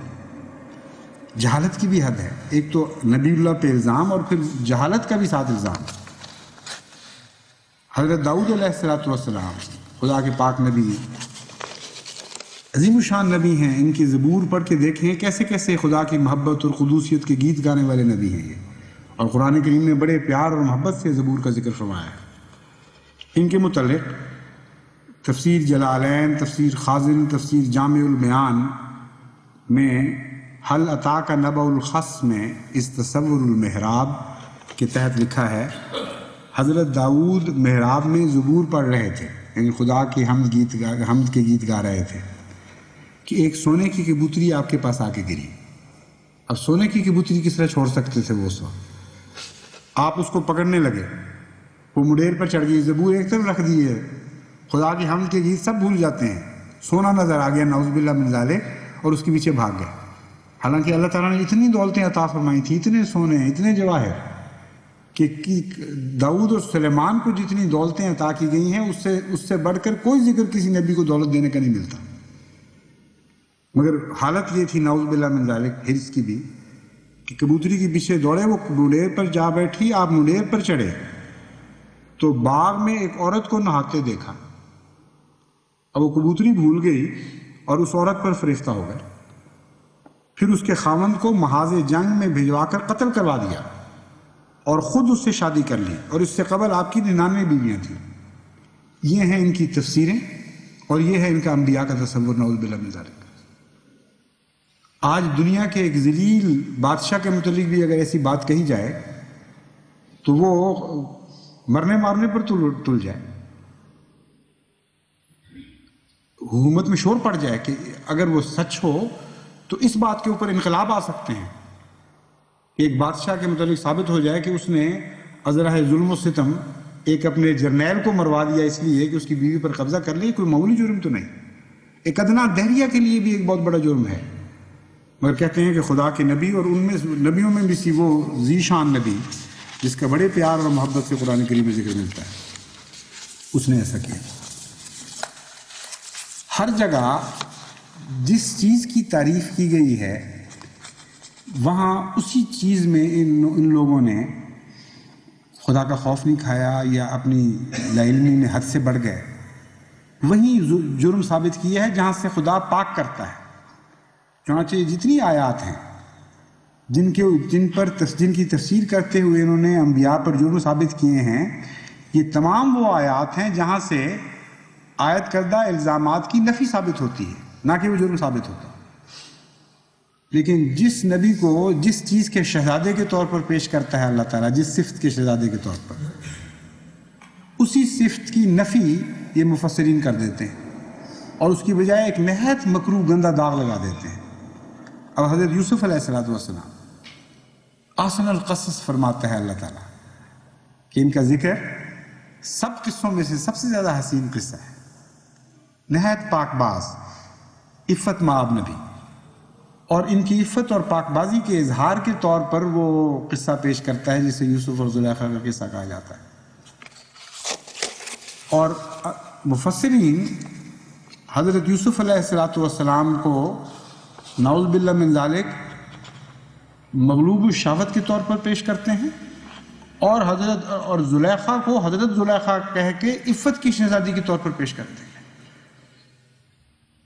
جہالت کی بھی حد ہے، ایک تو نبی اللہ پہ الزام اور پھر جہالت کا بھی ساتھ الزام۔ حضرت داؤد علیہ السلام خدا کے پاک نبی، عظیم الشان نبی ہیں، ان کی زبور پڑھ کے دیکھیں کیسے کیسے خدا کی محبت اور قدوسیت کے گیت گانے والے نبی ہیں یہ، اور قرآن کریم نے بڑے پیار اور محبت سے زبور کا ذکر فرمایا ہے۔ ان کے متعلق تفسیر جلالین، تفسیر خازن، تفسیر جامع البیان میں حل اتاک نبأ الخصم میں اس تصور المحراب کے تحت لکھا ہے، حضرت داؤد محراب میں زبور پڑھ رہے تھے، یعنی خدا کی حمد کے گیت گا رہے تھے کہ ایک سونے کی کبوتری آپ کے پاس آ کے گری۔ اب سونے کی کبوتری کس طرح چھوڑ سکتے تھے وہ اس وقت؟ آپ اس کو پکڑنے لگے، وہ مڈیر پر چڑھ گئی، زبور ایک طرف رکھ دی ہے، خدا کی حمد کے گیت سب بھول جاتے ہیں، سونا نظر آ گیا نعوذ باللہ من ذالک، اور اس کے پیچھے بھاگ گئے۔ حالانکہ اللہ تعالیٰ نے اتنی دولتیں عطا فرمائی تھیں، اتنے سونے، اتنے جواہر، کہ داؤد اور سلیمان کو جتنی دولتیں عطا کی گئی ہیں اس سے بڑھ کر کوئی ذکر کسی نبی کو دولت دینے کا نہیں ملتا۔ مگر حالت یہ تھی نعوذ باللہ من ذالک حرص کی بھی کہ کبوتری کے پیچھے دوڑے، وہ منیر پر جا بیٹھی، آپ منیر پر چڑھے تو باغ میں ایک عورت کو نہاتے دیکھا، اب وہ کبوتری بھول گئی اور اس عورت پر فریفتہ ہو گئے، پھر اس کے خاوند کو محاذ جنگ میں بھجوا کر قتل کروا دیا اور خود اس سے شادی کر لی، اور اس سے قبل آپ کی 99 بیویاں تھیں۔ یہ ہیں ان کی تفسیریں اور یہ ہے ان کا انبیاء کا تصور، نعوذ باللہ من ذالک۔ آج دنیا کے ایک ذلیل بادشاہ کے متعلق بھی اگر ایسی بات کہی جائے تو وہ مرنے مارنے پر تل جائے، حکومت میں شور پڑ جائے کہ اگر وہ سچ ہو تو اس بات کے اوپر انقلاب آ سکتے ہیں کہ ایک بادشاہ کے متعلق ثابت ہو جائے کہ اس نے ازرہ ظلم و ستم ایک اپنے جرنیل کو مروا دیا اس لیے کہ اس کی بیوی پر قبضہ کر لی۔ کوئی معمولی جرم تو نہیں، ایک ادنا دہریہ کے لیے بھی ایک بہت بڑا جرم ہے، مگر کہتے ہیں کہ خدا کے نبی، اور ان میں نبیوں میں بھی سی وہ ذی شان نبی جس کا بڑے پیار اور محبت سے قرآن کریم میں ذکر ملتا ہے، اس نے ایسا کیا۔ ہر جگہ جس چیز کی تعریف کی گئی ہے وہاں اسی چیز میں ان لوگوں نے خدا کا خوف نہیں کھایا یا اپنی لا علمی میں حد سے بڑھ گئے، وہیں جرم ثابت کیا ہے جہاں سے خدا پاک کرتا ہے۔ چنانچہ جتنی آیات ہیں جن کی تفسیر کرتے ہوئے انہوں نے انبیاء پر جرم ثابت کیے ہیں، یہ تمام وہ آیات ہیں جہاں سے عائد کردہ الزامات کی نفی ثابت ہوتی ہے، نہ کہ وہ جرم ثابت ہوتا ہے۔ لیکن جس نبی کو جس چیز کے شہزادے کے طور پر پیش کرتا ہے اللہ تعالیٰ، جس صفت کے شہزادے کے طور پر، اسی صفت کی نفی یہ مفسرین کر دیتے ہیں اور اس کی بجائے ایک نہایت مکروہ گندہ داغ لگا دیتے ہیں۔ اب حضرت یوسف علیہ السلام احسن القصص فرماتا ہے اللہ تعالیٰ کہ ان کا ذکر سب قصوں میں سے سب سے زیادہ حسین قصہ ہے، نہایت پاک باز، عفت مآب نبی، اور ان کی عفت اور پاک بازی کے اظہار کے طور پر وہ قصہ پیش کرتا ہے جسے یوسف اور زلیخا کا قصہ کہا جاتا ہے۔ اور مفسرین حضرت یوسف علیہ السلام کو نعوذ باللہ من ذالک مغلوب الشہوت کے طور پر پیش کرتے ہیں، اور زلیخا کو حضرت زلیخا کہہ کے عفت کی شہزادی کے طور پر پیش کرتے ہیں۔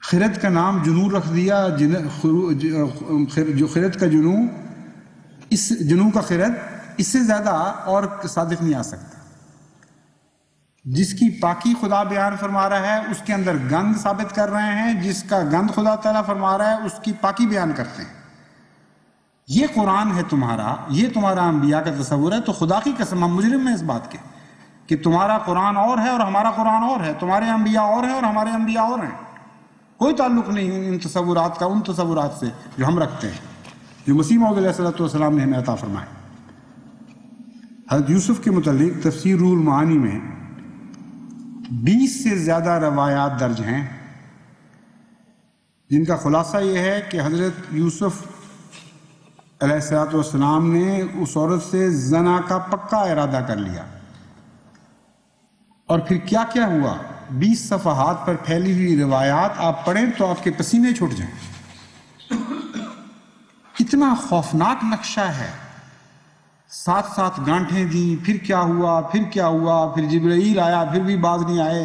خرد کا نام جنوں رکھ دیا، جو خرد کا جنوں، اس جنوں کا خرد، اس سے زیادہ اور صادق نہیں آ سکتا۔ جس کی پاکی خدا بیان فرما رہا ہے اس کے اندر گند ثابت کر رہے ہیں، جس کا گند خدا تعالیٰ فرما رہا ہے اس کی پاکی بیان کرتے ہیں۔ یہ قرآن ہے تمہارا، یہ تمہارا انبیاء کا تصور ہے۔ تو خدا کی قسم ہم مجرم ہیں اس بات کے کہ تمہارا قرآن اور ہے اور ہمارا قرآن اور ہے، تمہارے انبیاء اور ہیں اور ہمارے انبیاء اور ہیں۔ کوئی تعلق نہیں ان تصورات کا ان تصورات سے جو ہم رکھتے ہیں، جو مسیح موعود علیہ السلام نے ہمیں عطا فرمائے۔ حضرت یوسف کے متعلق تفسیر روح المعانی میں 20 سے زیادہ روایات درج ہیں، جن کا خلاصہ یہ ہے کہ حضرت یوسف علیہ السلام نے اس عورت سے زنا کا پکا ارادہ کر لیا، اور پھر کیا کیا ہوا 20 صفحات پر پھیلی ہوئی روایات آپ پڑھیں تو آپ کے پسینے چھوٹ جائیں۔ اتنا خوفناک نقشہ ہے، ساتھ ساتھ گانٹھیں دیں، پھر کیا ہوا، پھر کیا ہوا، پھر جبرائیل آیا پھر بھی باز نہیں آئے،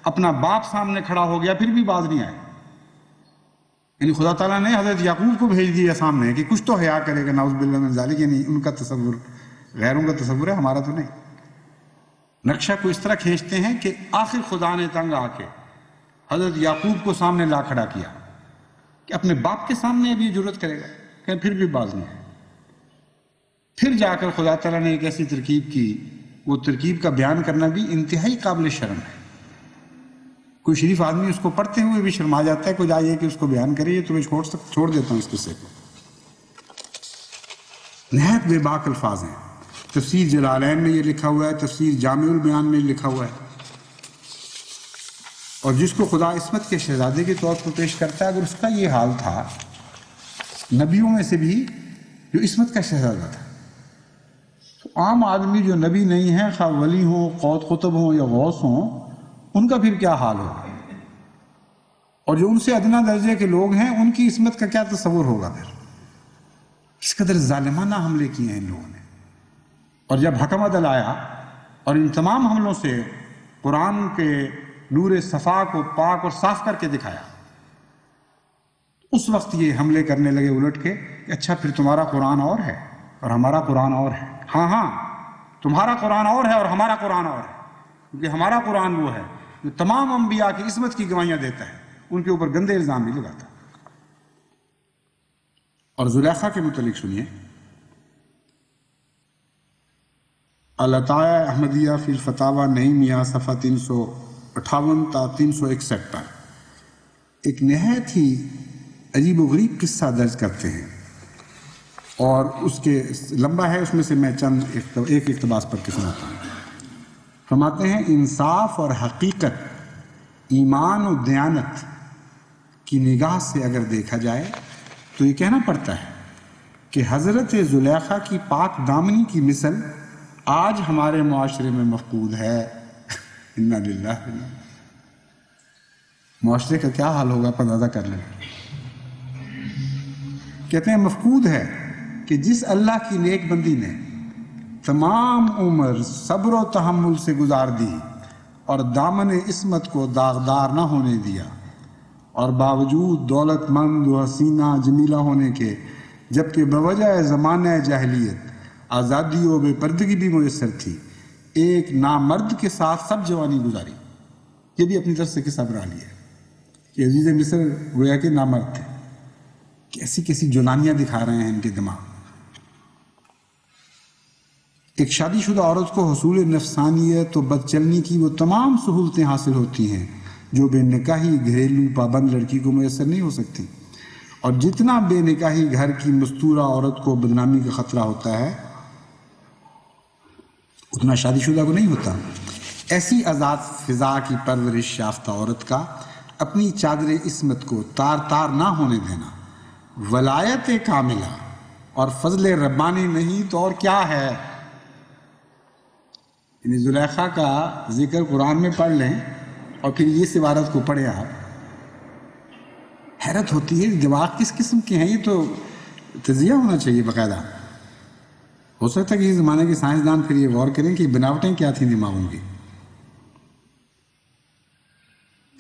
اپنا باپ سامنے کھڑا ہو گیا پھر بھی باز نہیں آئے۔ یعنی خدا تعالیٰ نے حضرت یعقوب کو بھیج دیا سامنے کہ کچھ تو حیا کرے گا، نعوذ باللہ من ذالک۔ یعنی ان کا تصور غیروں کا تصور ہے، ہمارا تو نہیں۔ نقشہ کو اس طرح کھینچتے ہیں کہ آخر خدا نے تنگ آ کے حضرت یعقوب کو سامنے لا کھڑا کیا کہ اپنے باپ کے سامنے ابھی جرت کرے گا، کہ پھر بھی باز نہیں ہے۔ پھر جا کر خدا تعالیٰ نے ایک ایسی ترکیب کی، وہ ترکیب کا بیان کرنا بھی انتہائی قابل شرم ہے۔ کوئی شریف آدمی اس کو پڑھتے ہوئے بھی شرما جاتا ہے، کوئی جائے کہ اس کو بیان کرے، یہ تو میں چھوڑ دیتا ہوں اس قصے کو۔ نہایت بے باک الفاظ ہیں۔ تفسیر جلالین میں یہ لکھا ہوا ہے، تفسیر جامع البیان میں لکھا ہوا ہے۔ اور جس کو خدا عصمت کے شہزادے کے طور پر پیش کرتا ہے، اگر اس کا یہ حال تھا نبیوں میں سے بھی جو عصمت کا شہزادہ تھا، تو عام آدمی جو نبی نہیں ہے، خواہ ولی ہوں، قوت قطب ہوں یا غوث ہوں، ان کا پھر کیا حال ہوگا؟ اور جو ان سے ادنا درجے کے لوگ ہیں ان کی عصمت کا کیا تصور ہوگا؟ پھر اس قدر ظالمانہ حملے کیے ہیں ان لوگوں نے. اور جب حکم عدل آیا اور ان تمام حملوں سے قرآن کے نور صفا کو پاک اور صاف کر کے دکھایا، اس وقت یہ حملے کرنے لگے الٹ کے کہ اچھا پھر تمہارا قرآن اور ہے اور ہمارا قرآن اور ہے. ہاں تمہارا قرآن اور ہے اور ہمارا قرآن اور ہے، کیونکہ ہمارا قرآن وہ ہے جو تمام انبیاء کی عصمت کی گواہیاں دیتا ہے، ان کے اوپر گندے الزام نہیں لگاتا. اور زلیخا کے متعلق سنیے، العطایہ احمدیہ فی الفتاوی نعیمیہ صفحہ 358 تا 361 پر ایک نہایت ہی عجیب و غریب قصہ درج کرتے ہیں، اور اس کے لمبا ہے، اس میں سے میں چند ایک اقتباس پر کے سناتا ہوں. فرماتے ہیں انصاف اور حقیقت، ایمان و دیانت کی نگاہ سے اگر دیکھا جائے تو یہ کہنا پڑتا ہے کہ حضرت زلیخا کی پاک دامنی کی مثل آج ہمارے معاشرے میں مفقود ہے. انا للہ. معاشرے کا کیا حال ہوگا اندازہ کر لیں. کہتے ہیں مفقود ہے کہ جس اللہ کی نیک بندی نے تمام عمر صبر و تحمل سے گزار دی اور دامن عصمت کو داغدار نہ ہونے دیا، اور باوجود دولت مند و حسینہ جمیلہ ہونے کے، جبکہ بوجہ زمانہ جاہلیت آزادی و بے پردگی بھی میسر تھی، ایک نامرد کے ساتھ سب جوانی گزاری. یہ بھی اپنی طرف سے قصہ بنا لیا کہ عزیز مصر گویا کہ نامرد تھے. کیسی کیسی جولانیاں دکھا رہے ہیں ان کے دماغ. ایک شادی شدہ عورت کو حصول نفسانیت و بد چلنی کی وہ تمام سہولتیں حاصل ہوتی ہیں جو بے نکاحی گھریلو پابند لڑکی کو میسر نہیں ہو سکتی، اور جتنا بے نکاحی گھر کی مستورہ عورت کو بدنامی کا خطرہ ہوتا ہے اتنا شادی شدہ کو نہیں ہوتا. ایسی آزاد فضا کی پرورش یافتہ عورت کا اپنی چادر عصمت کو تار تار نہ ہونے دینا ولایت کاملہ اور فضل ربانی نہیں تو اور کیا ہے. یعنی زلیخا کا ذکر قرآن میں پڑھ لیں اور پھر اس عبارت کو پڑھیں آپ، حیرت ہوتی ہے دماغ کس قسم کے ہیں. یہ تو تجزیہ ہونا چاہیے باقاعدہ. ہو سکتا ہے کہ اس زمانے کے سائنسدان پھر یہ غور کریں کہ بناوٹیں کیا تھیں دماغوں کی.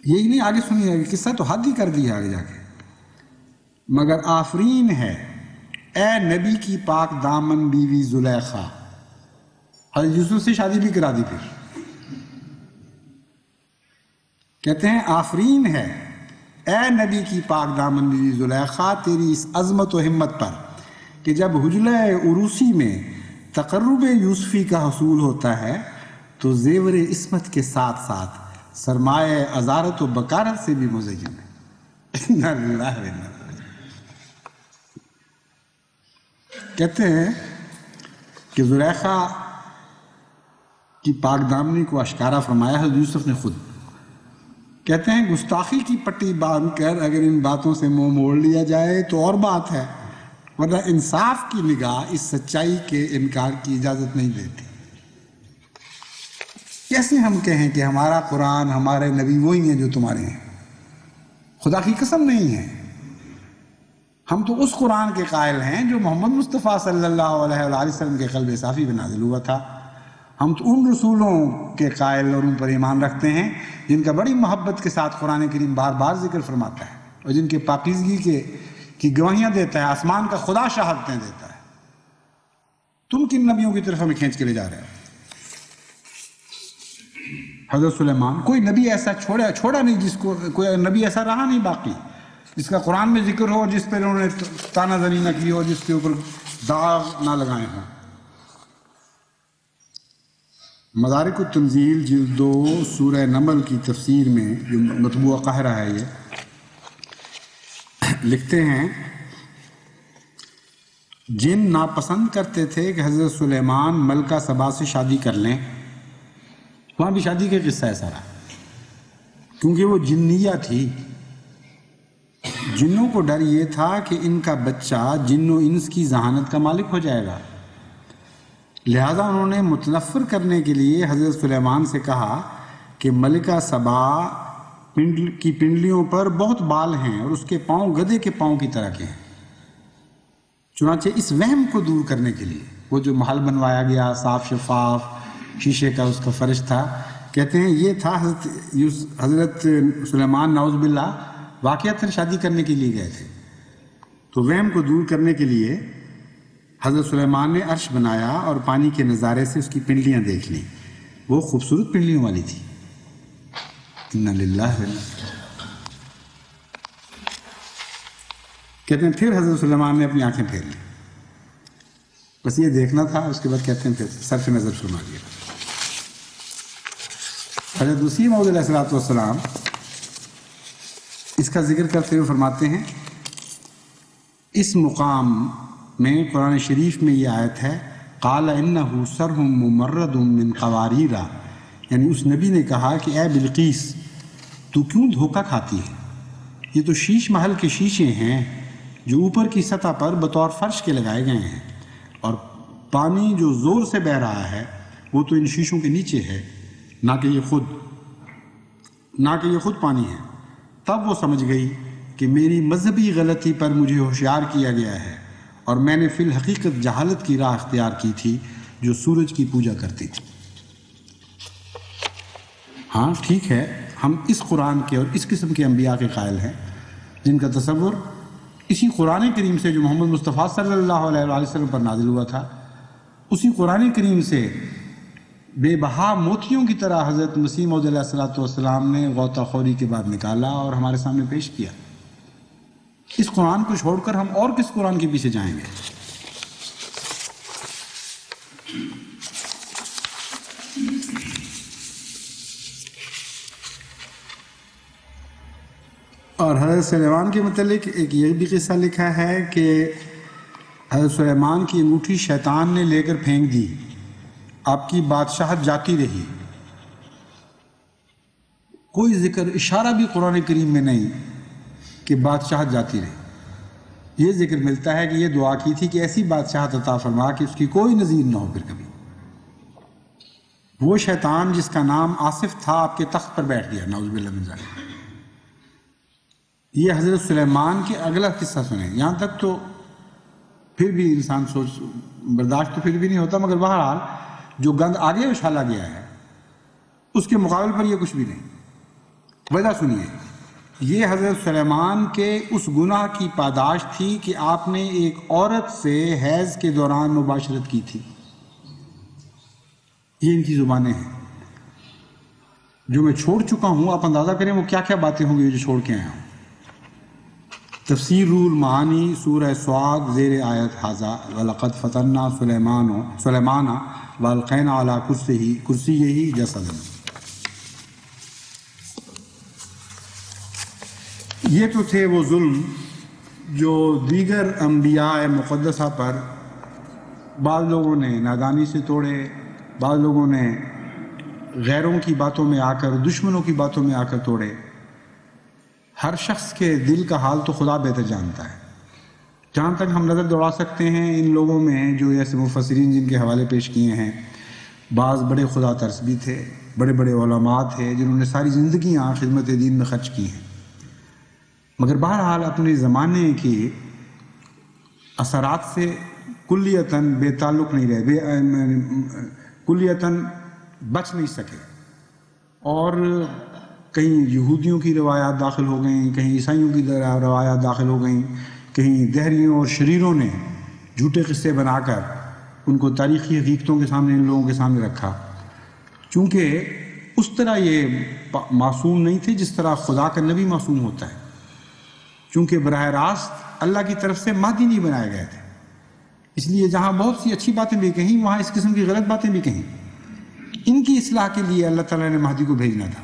یہی نہیں، آگے سنیے قصہ تو حد ہی کر دیا آگے جا کے. مگر آفرین ہے اے نبی کی پاک دامن بیوی زلیخا. حضرت یوسف سے شادی بھی کرا دی. پھر کہتے ہیں آفرین ہے اے نبی کی پاک دامن بیوی زلیخا تیری اس عظمت و ہمت پر کہ جب حجلہ عروسی میں تقرب یوسفی کا حصول ہوتا ہے تو زیور عصمت کے ساتھ ساتھ سرمایہ ازارت و بکارت سے بھی مزین ہے. کہتے ہیں کہ زلیخا کی پاک دامنی کو اشکارا فرمایا حضرت یوسف نے خود. کہتے ہیں گستاخی کی پٹی باندھ کر اگر ان باتوں سے منہ موڑ لیا جائے تو اور بات ہے، ورنہ انصاف کی نگاہ اس سچائی کے انکار کی اجازت نہیں دیتی. کیسے ہم کہیں کہ ہمارا قرآن ہمارے نبی وہی ہیں جو تمہارے ہیں؟ خدا کی قسم نہیں ہے. ہم تو اس قرآن کے قائل ہیں جو محمد مصطفیٰ صلی اللہ علیہ وآلہ وسلم کے قلب صافی پہ نازل ہوا تھا. ہم تو ان رسولوں کے قائل اور ان پر ایمان رکھتے ہیں جن کا بڑی محبت کے ساتھ قرآن کریم بار بار ذکر فرماتا ہے اور جن کے پاکیزگی کی گواہیاں دیتا ہے. آسمان کا خدا شہادتیں دیتا ہے. تم کن نبیوں کی طرف ہمیں کھینچ کے لے جا رہے ہیں؟ حضرت سلیمان کوئی نبی ایسا چھوڑا نہیں جس کو، کوئی نبی ایسا رہا نہیں باقی جس کا قرآن میں ذکر ہو، جس پر انہوں نے تانا زنی نہ کی ہو، جس کے اوپر داغ نہ لگائے ہوں. مدارک التنزیل جلد 2 سورہ نمل کی تفسیر میں جو مطبوعہ قاہرہ ہے یہ لکھتے ہیں جن ناپسند کرتے تھے کہ حضرت سلیمان ملکہ سبا سے شادی کر لیں، وہاں بھی شادی کا قصہ ہے سارا، کیونکہ وہ جنیہ تھی. جنوں کو ڈر یہ تھا کہ ان کا بچہ جن و انس کی ذہانت کا مالک ہو جائے گا، لہذا انہوں نے متنفر کرنے کے لیے حضرت سلیمان سے کہا کہ ملکہ سبا کی پنڈلیوں پر بہت بال ہیں اور اس کے پاؤں گدھے کے پاؤں کی طرح کے ہیں. چنانچہ اس وہم کو دور کرنے کے لیے وہ جو محل بنوایا گیا صاف شفاف شیشے کا اس کا فرش تھا، کہتے ہیں یہ تھا حضرت سلیمان نعوذ باللہ واقعتاً شادی کرنے کے لیے گئے تھے، تو وہم کو دور کرنے کے لیے حضرت سلیمان نے عرش بنایا اور پانی کے نظارے سے اس کی پنڈلیاں دیکھ لیں، وہ خوبصورت پنڈلیوں والی تھی۔ انا للہ و انا کہتے ہیں پھر حضرت سلیمان نے اپنی آنکھیں پھیر لی، بس یہ دیکھنا تھا، اس کے بعد کہتے ہیں پھر صرف نظر فرما دیا۔ حضرت مسیح موعود علیہ السلام اس کا ذکر کرتے ہوئے فرماتے ہیں، اس مقام میں قرآن شریف میں یہ آیت ہے، قال انہ سرہ ممرد من قواریر، یعنی اس نبی نے کہا کہ اے بلقیس تو کیوں دھوکہ کھاتی ہے، یہ تو شیش محل کے شیشے ہیں جو اوپر کی سطح پر بطور فرش کے لگائے گئے ہیں، اور پانی جو زور سے بہہ رہا ہے وہ تو ان شیشوں کے نیچے ہے، نہ کہ یہ خود پانی ہے۔ تب وہ سمجھ گئی کہ میری مذہبی غلطی پر مجھے ہوشیار کیا گیا ہے، اور میں نے فی الحقیقت جہالت کی راہ اختیار کی تھی جو سورج کی پوجا کرتی تھی۔ ہاں ٹھیک ہے، ہم اس قرآن کے اور اس قسم کے انبیاء کے قائل ہیں جن کا تصور اسی قرآن کریم سے جو محمد مصطفیٰ صلی اللہ علیہ وآلہ وسلم پر نازل ہوا تھا، اسی قرآن کریم سے بے بہا موتیوں کی طرح حضرت مسیح موعود علیہ السلام نے غوطہ خوری کے بعد نکالا اور ہمارے سامنے پیش کیا۔ اس قرآن کو چھوڑ کر ہم اور کس قرآن کے پیچھے جائیں گے؟ اور حضرت سلیمان کے متعلق ایک یہ بھی قصہ لکھا ہے کہ حضرت سلیمان کی انگوٹھی شیطان نے لے کر پھینک دی، آپ کی بادشاہت جاتی رہی، کوئی ذکر اشارہ بھی قرآن کریم میں نہیں کہ بادشاہت جاتی رہی۔ یہ ذکر ملتا ہے کہ یہ دعا کی تھی کہ ایسی بادشاہت عطا فرما کہ اس کی کوئی نظیر نہ ہو پھر کبھی۔ وہ شیطان جس کا نام آصف تھا آپ کے تخت پر بیٹھ گیا، نعوذ باللہ من ذالک۔ یہ حضرت سلیمان کے اگلا قصہ سنیں، یہاں تک تو پھر بھی انسان برداشت تو پھر بھی نہیں ہوتا، مگر بہرحال جو گند آگے اچھالا گیا ہے اس کے مقابل پر یہ کچھ بھی نہیں۔ وجہ سنیے، یہ حضرت سلیمان کے اس گناہ کی پاداش تھی کہ آپ نے ایک عورت سے حیض کے دوران مباشرت کی تھی۔ یہ ان کی زبانیں ہیں جو میں چھوڑ چکا ہوں، آپ اندازہ کریں وہ کیا کیا باتیں ہوں گی جو چھوڑ کے آیا ہوں۔ تفسیر روح المعانی سورہ صاد زیر آیت ھذا وَلَقَدْ فَتَنَّا سُلَيْمَانَ وَأَلْقَيْنَا عَلَىٰ كُرْسِيِّهِ جَسَدًا۔ یہ تو تھے وہ ظلم جو دیگر انبیاء مقدسہ پر بعض لوگوں نے نادانی سے توڑے، بعض لوگوں نے غیروں کی باتوں میں آ کر، دشمنوں کی باتوں میں آ کر توڑے۔ ہر شخص کے دل کا حال تو خدا بہتر جانتا ہے۔ جہاں تک ہم نظر دوڑا سکتے ہیں ان لوگوں میں جو ایسے مفسرین جن کے حوالے پیش کیے ہیں، بعض بڑے خدا ترس بھی تھے، بڑے بڑے علماء تھے جنہوں نے ساری زندگیاں خدمت دین میں خرچ کی ہیں، مگر بہرحال اپنے زمانے کی اثرات سے کلیتاً بے تعلق نہیں رہے، کلیتاً بچ نہیں سکے، اور کہیں یہودیوں کی روایات داخل ہو گئیں، کہیں عیسائیوں کی روایات داخل ہو گئیں، کہیں دہریوں اور شریروں نے جھوٹے قصے بنا کر ان کو تاریخی حقیقتوں کے سامنے ان لوگوں کے سامنے رکھا، چونکہ اس طرح یہ معصوم نہیں تھے جس طرح خدا کا نبی معصوم ہوتا ہے، چونکہ براہ راست اللہ کی طرف سے مہدی نہیں بنائے گئے تھے، اس لیے جہاں بہت سی اچھی باتیں بھی کہیں وہاں اس قسم کی غلط باتیں بھی کہیں۔ ان کی اصلاح کے لیے اللہ تعالیٰ نے مہدی کو بھیجنا تھا،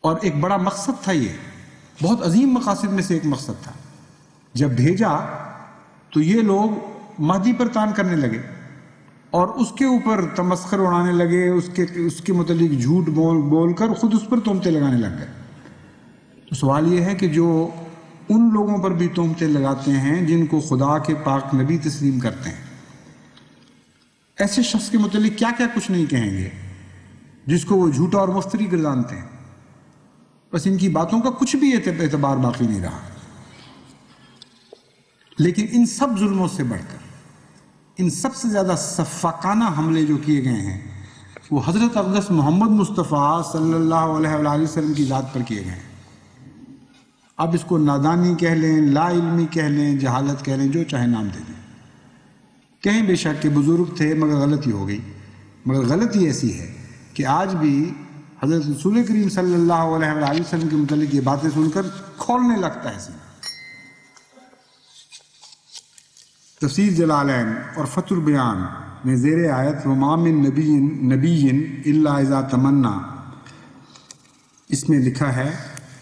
اور ایک بڑا مقصد تھا، یہ بہت عظیم مقاصد میں سے ایک مقصد تھا۔ جب بھیجا تو یہ لوگ مہدی پر تان کرنے لگے اور اس کے اوپر تمسخر اڑانے لگے، اس کے متعلق جھوٹ بول کر خود اس پر تہمتیں لگانے لگ گئے۔ تو سوال یہ ہے کہ جو ان لوگوں پر بھی تہمتیں لگاتے ہیں جن کو خدا کے پاک نبی تسلیم کرتے ہیں، ایسے شخص کے متعلق کیا کیا کچھ نہیں کہیں گے جس کو وہ جھوٹا اور مفتری گردانتے ہیں۔ بس ان کی باتوں کا کچھ بھی اعتبار باقی نہیں رہا۔ لیکن ان سب ظلموں سے بڑھ کر ان سب سے زیادہ سفاکانہ حملے جو کیے گئے ہیں وہ حضرت اقدس محمد مصطفیٰ صلی اللہ علیہ وآلہ وسلم کی ذات پر کیے گئے ہیں۔ اب اس کو نادانی کہہ لیں، لا علمی کہہ لیں، جہالت کہہ لیں، جو چاہے نام دے دیں، کہیں بے شک کہ بزرگ تھے مگر غلطی ہو گئی۔ مگر غلطی ایسی ہے کہ آج بھی حضرت رسول کریم صلی اللہ علیہ وآلہ وسلم کے متعلق یہ باتیں سن کر کھولنے لگتا ہے سینہ۔ تفسیر جلالین اور فتح البیان میں زیر آیت وما من نبی الا اذا تمنا، اس میں لکھا ہے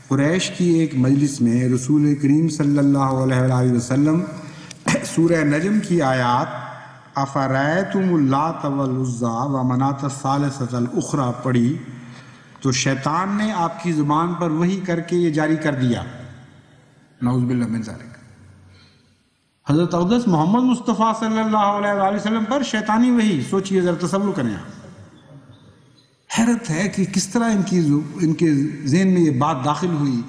قریش کی ایک مجلس میں رسول کریم صلی اللہ علیہ وآلہ وسلم سورہ نجم کی آیات افرأیتم اللات والعزی ومناۃ الثالثۃ الاخری پڑھی تو شیطان نے آپ کی زبان پر وحی کر کے یہ جاری کر دیا، نعوذ باللہ من ذالک۔ حضرت اقدس محمد مصطفیٰ صلی اللہ علیہ وآلہ وسلم پر شیطانی وحی، سوچئے ذرا تصور کریں آپ۔ حیرت ہے کہ کس طرح ان کے ذہن میں یہ بات داخل ہوئی،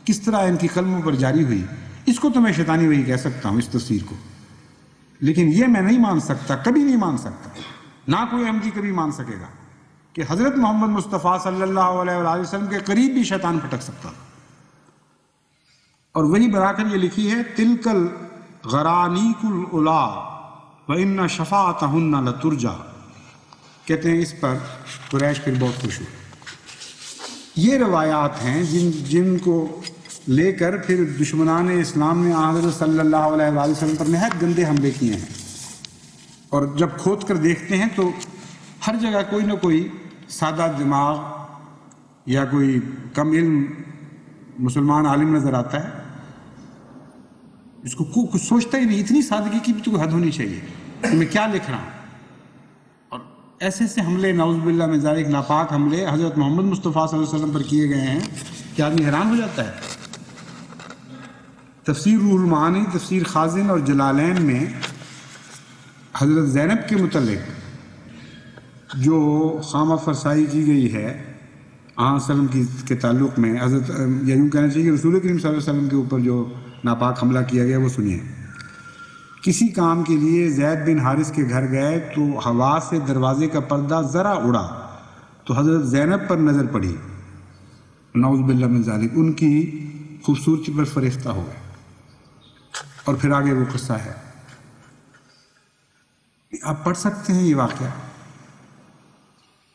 کس طرح ان کی قلموں پر جاری ہوئی۔ اس کو تو میں شیطانی وحی کہہ سکتا ہوں، اس تفسیر کو، لیکن یہ میں نہیں مان سکتا، کبھی نہیں مان سکتا، نہ کوئی احمدی کبھی مان سکے گا کہ حضرت محمد مصطفیٰ صلی اللہ علیہ وآلہ وسلم کے قریب بھی شیطان پھٹک سکتا تھا۔ اور وہی بنا کر یہ لکھی ہے تلک الغرانیق العلا وان شفاعتہن لترجا، کہتے ہیں اس پر قریش پھر بہت خوش ہوئے۔ یہ روایات ہیں جن کو لے کر پھر دشمنان اسلام نے حضرت صلی اللہ علیہ وآلہ وسلم پر نہایت گندے حملے کیے ہیں، اور جب کھود کر دیکھتے ہیں تو ہر جگہ کوئی نہ کوئی سادہ دماغ یا کوئی کم علم مسلمان عالم نظر آتا ہے، اس کو کچھ سوچتا ہی نہیں، اتنی سادگی کی بھی تو حد ہونی چاہیے کہ میں کیا لکھ رہا ہوں۔ اور ایسے ایسے حملے، نعوذ باللہ من ذالک، ناپاک حملے حضرت محمد مصطفیٰ صلی اللہ علیہ وسلم پر کیے گئے ہیں کہ آدمی حیران ہو جاتا ہے۔ تفسیر روح المعانی، تفسیر خازن اور جلالین میں حضرت زینب کے متعلق جو خامہ فرسائی کی گئی ہے آن وسلم کے تعلق میں، حضرت یا یوں کہنا چاہیے کہ رسول کریم صلی اللہ علیہ وسلم کے اوپر جو ناپاک حملہ کیا گیا وہ سنیے۔ کسی کام کے لیے زید بن حارث کے گھر گئے تو ہوا سے دروازے کا پردہ ذرا اڑا تو حضرت زینب پر نظر پڑی، نعوذ باللہ من ذالک، ان کی خوبصورتی پر فریفتہ ہو گئے۔ اور پھر آگے وہ قصہ ہے، آپ پڑھ سکتے ہیں یہ واقعہ،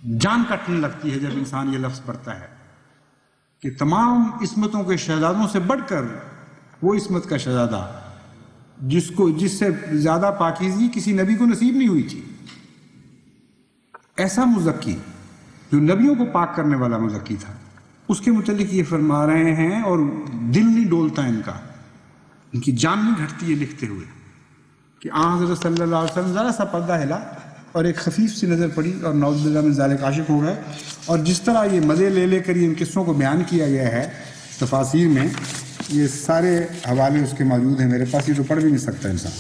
جان کٹنے لگتی ہے جب انسان یہ لفظ پڑھتا ہے کہ تمام عصمتوں کے شہزادوں سے بڑھ کر وہ عصمت کا شہزادہ جس سے زیادہ پاکیزگی کسی نبی کو نصیب نہیں ہوئی تھی، ایسا مزکی جو نبیوں کو پاک کرنے والا مزکی تھا، اس کے متعلق یہ فرما رہے ہیں، اور دل نہیں ڈولتا ان کا، ان کی جان نہیں گھٹتی یہ لکھتے ہوئے کہ حضرت صلی اللہ علیہ وسلم ذرا سا پردہ ہلا اور ایک خفیف سی نظر پڑی اور نعوذ باللہ من ذالک عاشق ہو گئے۔ اور جس طرح یہ مزے لے لے کر ان قصوں کو بیان کیا گیا ہے تفاسیر میں، یہ سارے حوالے اس کے موجود ہیں میرے پاس، یہ تو پڑھ بھی نہیں سکتا انسان۔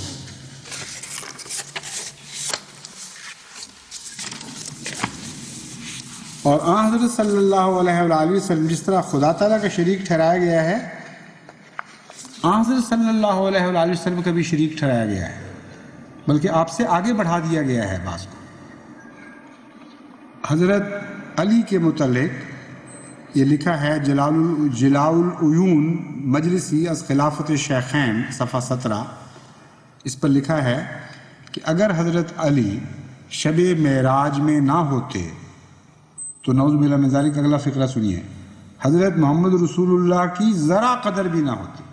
اور حضرت صلی اللہ علیہ وآلہ وسلم جس طرح خدا تعالیٰ کا شریک ٹھہرایا گیا ہے، حضرت صلی اللہ علیہ وآلہ وسلم کا بھی شریک ٹھہرایا گیا ہے، بلکہ آپ سے آگے بڑھا دیا گیا ہے بعض کو۔ حضرت علی کے متعلق یہ لکھا ہے جلاء العیون مجلسی از خلافت شیخین صفحہ 17، اس پر لکھا ہے کہ اگر حضرت علی شب معراج میں نہ ہوتے تو نعوذ باللہ من ذالک اگلا فقرہ سنیے، حضرت محمد رسول اللہ کی ذرا قدر بھی نہ ہوتی۔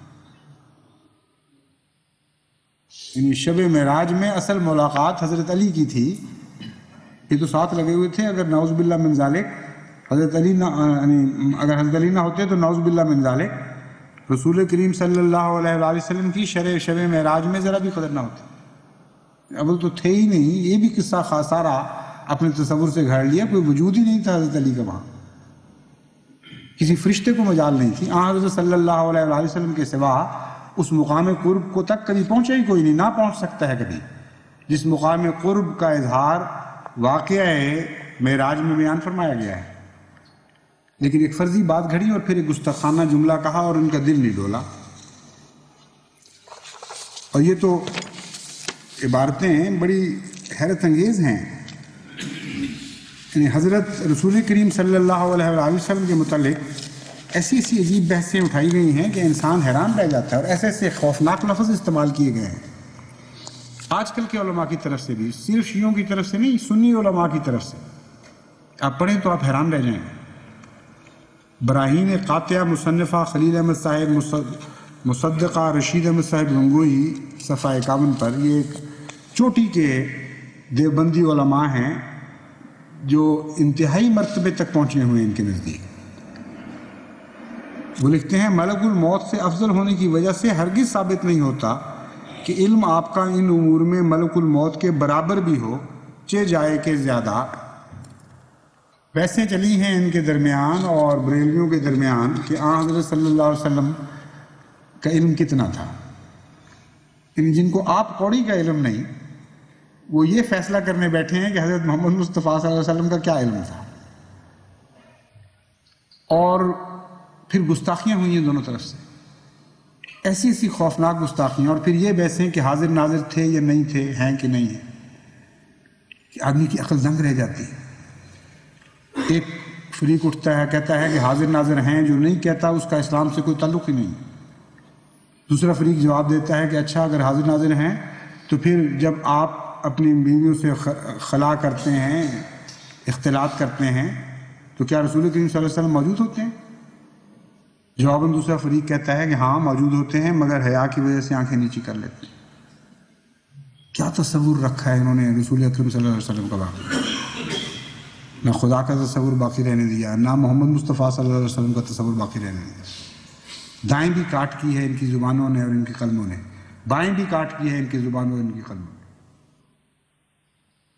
یعنی شب معراج میں اصل ملاقات حضرت علی کی تھی، یہ تو ساتھ لگے ہوئے تھے، اگر نعوذ باللہ من ذالک حضرت علی نہ اگر حضرت علی نہ ہوتے تو نعوذ باللہ من ذالک رسول کریم صلی اللہ علیہ وآلہ وسلم کی شب معراج میں ذرا بھی قدر نہ ہوتی۔ اول تو تھے ہی نہیں، یہ بھی قصہ سارا اپنے تصور سے گھڑ لیا، کوئی وجود ہی نہیں تھا حضرت علی کا وہاں، کسی فرشتے کو مجال نہیں تھی۔ حضرت صلی اللہ علیہ وآلہ وسلم کے سوا اس مقام قرب کو تک کبھی پہنچا ہی کوئی نہیں، نہ پہنچ سکتا ہے کبھی، جس مقام قرب کا اظہار واقعہ معراج میں بیان فرمایا گیا ہے۔ لیکن ایک فرضی بات گھڑی اور پھر ایک گستاخانہ جملہ کہا اور ان کا دل نہیں ڈولا۔ اور یہ تو عبارتیں بڑی حیرت انگیز ہیں، یعنی حضرت رسول کریم صلی اللہ علیہ وآلہ وسلم کے متعلق ایسی ایسی عجیب بحثیں اٹھائی گئی ہیں کہ انسان حیران رہ جاتا ہے، اور ایسے ایسے خوفناک لفظ استعمال کیے گئے ہیں آج کل کے علماء کی طرف سے بھی، صرف شیعوں کی طرف سے نہیں، سنی علماء کی طرف سے آپ پڑھیں تو آپ حیران رہ جائیں۔ براہین قاطعہ مصنفہ خلیل احمد صاحب مصدقہ رشید احمد صاحب گنگوہی صفحہ 51 پر، یہ ایک چوٹی کے دیوبندی علماء ہیں جو انتہائی مرتبے تک پہنچے ہوئے ہیں ان کے نزدیک۔ وہ لکھتے ہیں ملک الموت سے افضل ہونے کی وجہ سے ہرگز ثابت نہیں ہوتا کہ علم آپ کا ان امور میں ملک الموت کے برابر بھی ہو، چہ جائے کہ زیادہ۔ بحثیں چلی ہیں ان کے درمیان اور بریلویوں کے درمیان کہ حضرت صلی اللہ علیہ وسلم کا علم کتنا تھا، یعنی جن کو آپ قوڑی کا علم نہیں، وہ یہ فیصلہ کرنے بیٹھے ہیں کہ حضرت محمد مصطفیٰ صلی اللہ علیہ وسلم کا کیا علم تھا۔ اور پھر گستاخیاں ہوئی ہیں دونوں طرف سے، ایسی ایسی خوفناک گستاخیاں، اور پھر یہ بحثیں کہ حاضر ناظر تھے یا نہیں تھے، ہیں کہ نہیں ہیں، کہ آدمی کی عقل دنگ رہ جاتی ہے۔ ایک فریق اٹھتا ہے، کہتا ہے کہ حاضر ناظر ہیں، جو نہیں کہتا اس کا اسلام سے کوئی تعلق ہی نہیں۔ دوسرا فریق جواب دیتا ہے کہ اچھا اگر حاضر ناظر ہیں تو پھر جب آپ اپنی بیویوں سے خلا کرتے ہیں، اختلاط کرتے ہیں، تو کیا رسول کریم صلی اللہ علیہ وسلم موجود ہوتے ہیں؟ جواباً دوسرا فریق کہتا ہے کہ ہاں موجود ہوتے ہیں، مگر حیا کی وجہ سے آنکھیں نیچی کر لیتے ہیں۔ کیا تصور رکھا ہے انہوں نے رسول اکرم صلی اللہ علیہ وسلم کا باقی، نہ خدا کا تصور باقی رہنے دیا، نہ محمد مصطفیٰ صلی اللہ علیہ وسلم کا تصور باقی رہنے دیا۔ دائیں بھی کاٹ کی ہے ان کی زبانوں نے اور ان کے قلموں نے، بائیں بھی کاٹ کی ہے ان کی زبانوں اور ان کی قلموں نے۔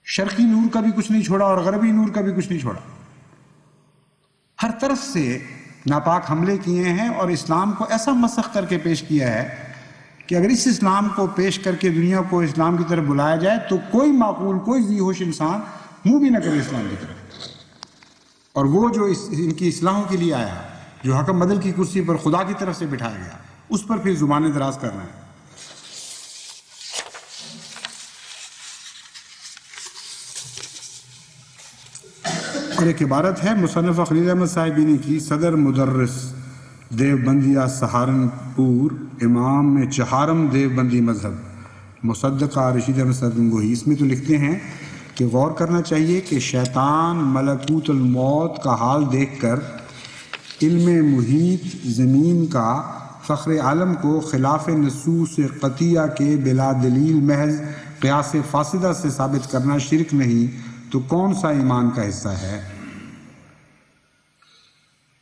شرقی نور کا بھی کچھ نہیں چھوڑا اور غربی نور کا بھی کچھ نہیں چھوڑا، ہر طرف سے ناپاک حملے کیے ہیں، اور اسلام کو ایسا مسخ کر کے پیش کیا ہے کہ اگر اس اسلام کو پیش کر کے دنیا کو اسلام کی طرف بلایا جائے تو کوئی معقول، کوئی ذی ہوش انسان منہ بھی نہ کرے اسلام کی طرف۔ اور وہ جو ان کی اصلاحوں کے لیے آیا، جو حکم بدل کی کرسی پر خدا کی طرف سے بٹھایا گیا، اس پر پھر زبانیں دراز کر رہے ہیں۔ اور ایک عبارت ہے مصنف خلیل احمد صاحبینی کی، صدر مدرس دیوبندیہ سہارنپور، امام چہارم دیوبندی مذہب، مصدقہ رشید احمد صاحب گنگوہی، اس میں تو لکھتے ہیں کہ غور کرنا چاہیے کہ شیطان ملکوت الموت کا حال دیکھ کر علم محیط زمین کا فخر عالم کو خلاف نصوص قطعیہ کے بلا دلیل محض قیاس فاسدہ سے ثابت کرنا شرک نہیں تو کون سا ایمان کا حصہ ہے۔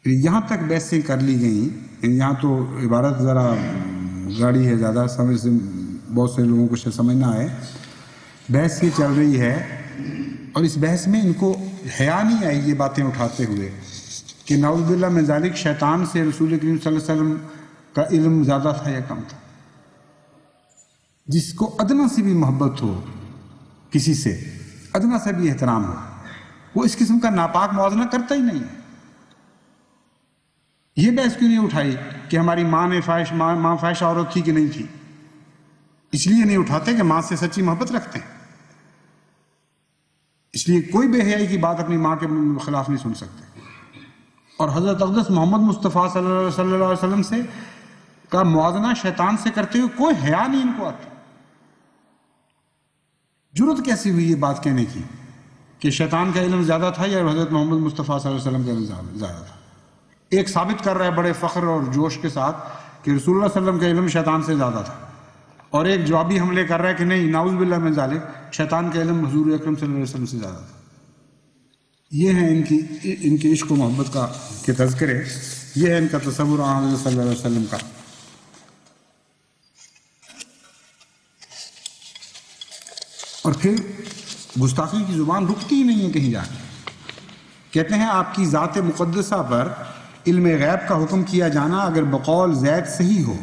یہاں تک بحثیں کر لی گئیں، یہاں تو عبارت ذرا گاڑی ہے، زیادہ سمجھ سے بہت سے لوگوں کو سمجھ نہ آئے۔ بحث یہ چل رہی ہے، اور اس بحث میں ان کو حیا نہیں آئی یہ باتیں اٹھاتے ہوئے کہ نعوذ باللہ من ذالک شیطان سے رسول کریم صلی اللہ علیہ وسلم کا علم زیادہ تھا یا کم تھا۔ جس کو ادنا سے بھی محبت ہو کسی سے، ادنا سے بھی احترام ہو، وہ اس قسم کا ناپاک موازنہ کرتا ہی نہیں ہے۔ یہ بحث کیوں نہیں اٹھائی کہ ہماری ماں فاحش عورت تھی کہ نہیں تھی؟ اس لیے نہیں اٹھاتے کہ ماں سے سچی محبت رکھتے ہیں، اس لیے کوئی بے حیائی کی بات اپنی ماں کے خلاف نہیں سن سکتے۔ اور حضرت اقدس محمد مصطفیٰ صلی اللہ علیہ وسلم سے کا موازنہ شیطان سے کرتے ہوئے کوئی حیا نہیں ان کو آتی۔ جرت کیسی ہوئی یہ بات کہنے کی کہ شیطان کا علم زیادہ تھا یا حضرت محمد مصطفیٰ صلی اللہ علیہ وسلم کا علم زیادہ تھا؟ ایک ثابت کر رہا ہے بڑے فخر اور جوش کے ساتھ کہ رسول اللہ صلی اللہ علیہ وسلم کا علم شیطان سے زیادہ تھا، اور ایک جوابی حملے کر رہا ہے کہ نہیں، نعوذ باللہ من ذالک، شیطان کا علم حضور اکرم صلی اللہ علیہ وسلم سے زیادہ تھا۔ یہ ہیں ان کی عشق و محبت کا کے تذکرے، یہ ہے ان کا تصور حضرت صلی اللہ علیہ وسلم کا۔ اور پھر گستاخی کی زبان رکتی ہی نہیں ہے کہیں جا کے۔ کہتے ہیں آپ کی ذات مقدسہ پر علم غیب کا حکم کیا جانا اگر بقول زید صحیح ہو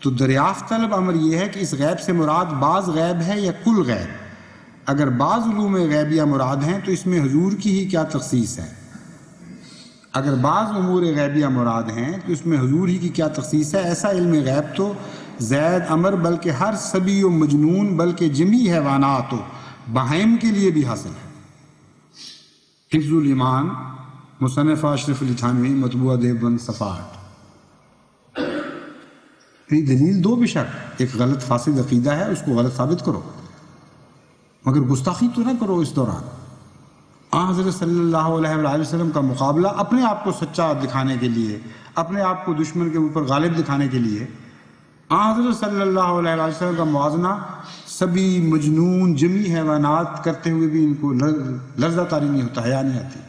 تو دریافت طلب امر یہ ہے کہ اس غیب سے مراد بعض غیب ہے یا کل غیب؟ اگر بعض علوم غیبیہ مراد ہیں تو اس میں حضور کی ہی کیا تخصیص ہے؟ اگر بعض امور غیبیہ مراد ہیں تو اس میں حضور ہی کی کیا تخصیص ہے؟ ایسا علم غیب تو زید عمر بلکہ ہر سبی و مجنون بلکہ جمی حیوانات و بہائم کے لیے بھی حاصل ہے۔ حفظ الایمان مصنف اشرف علی تھانوی مطبوعہ دیوبند صفحات۔ دلیل دو بشک، ایک غلط فاسد عقیدہ ہے اس کو غلط ثابت کرو، مگر گستاخی تو نہ کرو اس دوران۔ حضرت صلی اللہ علیہ وآلہ وسلم کا مقابلہ اپنے آپ کو سچا دکھانے کے لیے، اپنے آپ کو دشمن کے اوپر غالب دکھانے کے لیے، حضرت صلی اللہ علیہ وآلہ وسلم کا موازنہ سبھی مجنون جمی حیوانات کرتے ہوئے بھی ان کو لرزہ طاری نہیں ہوتا، حیا نہیں آتی۔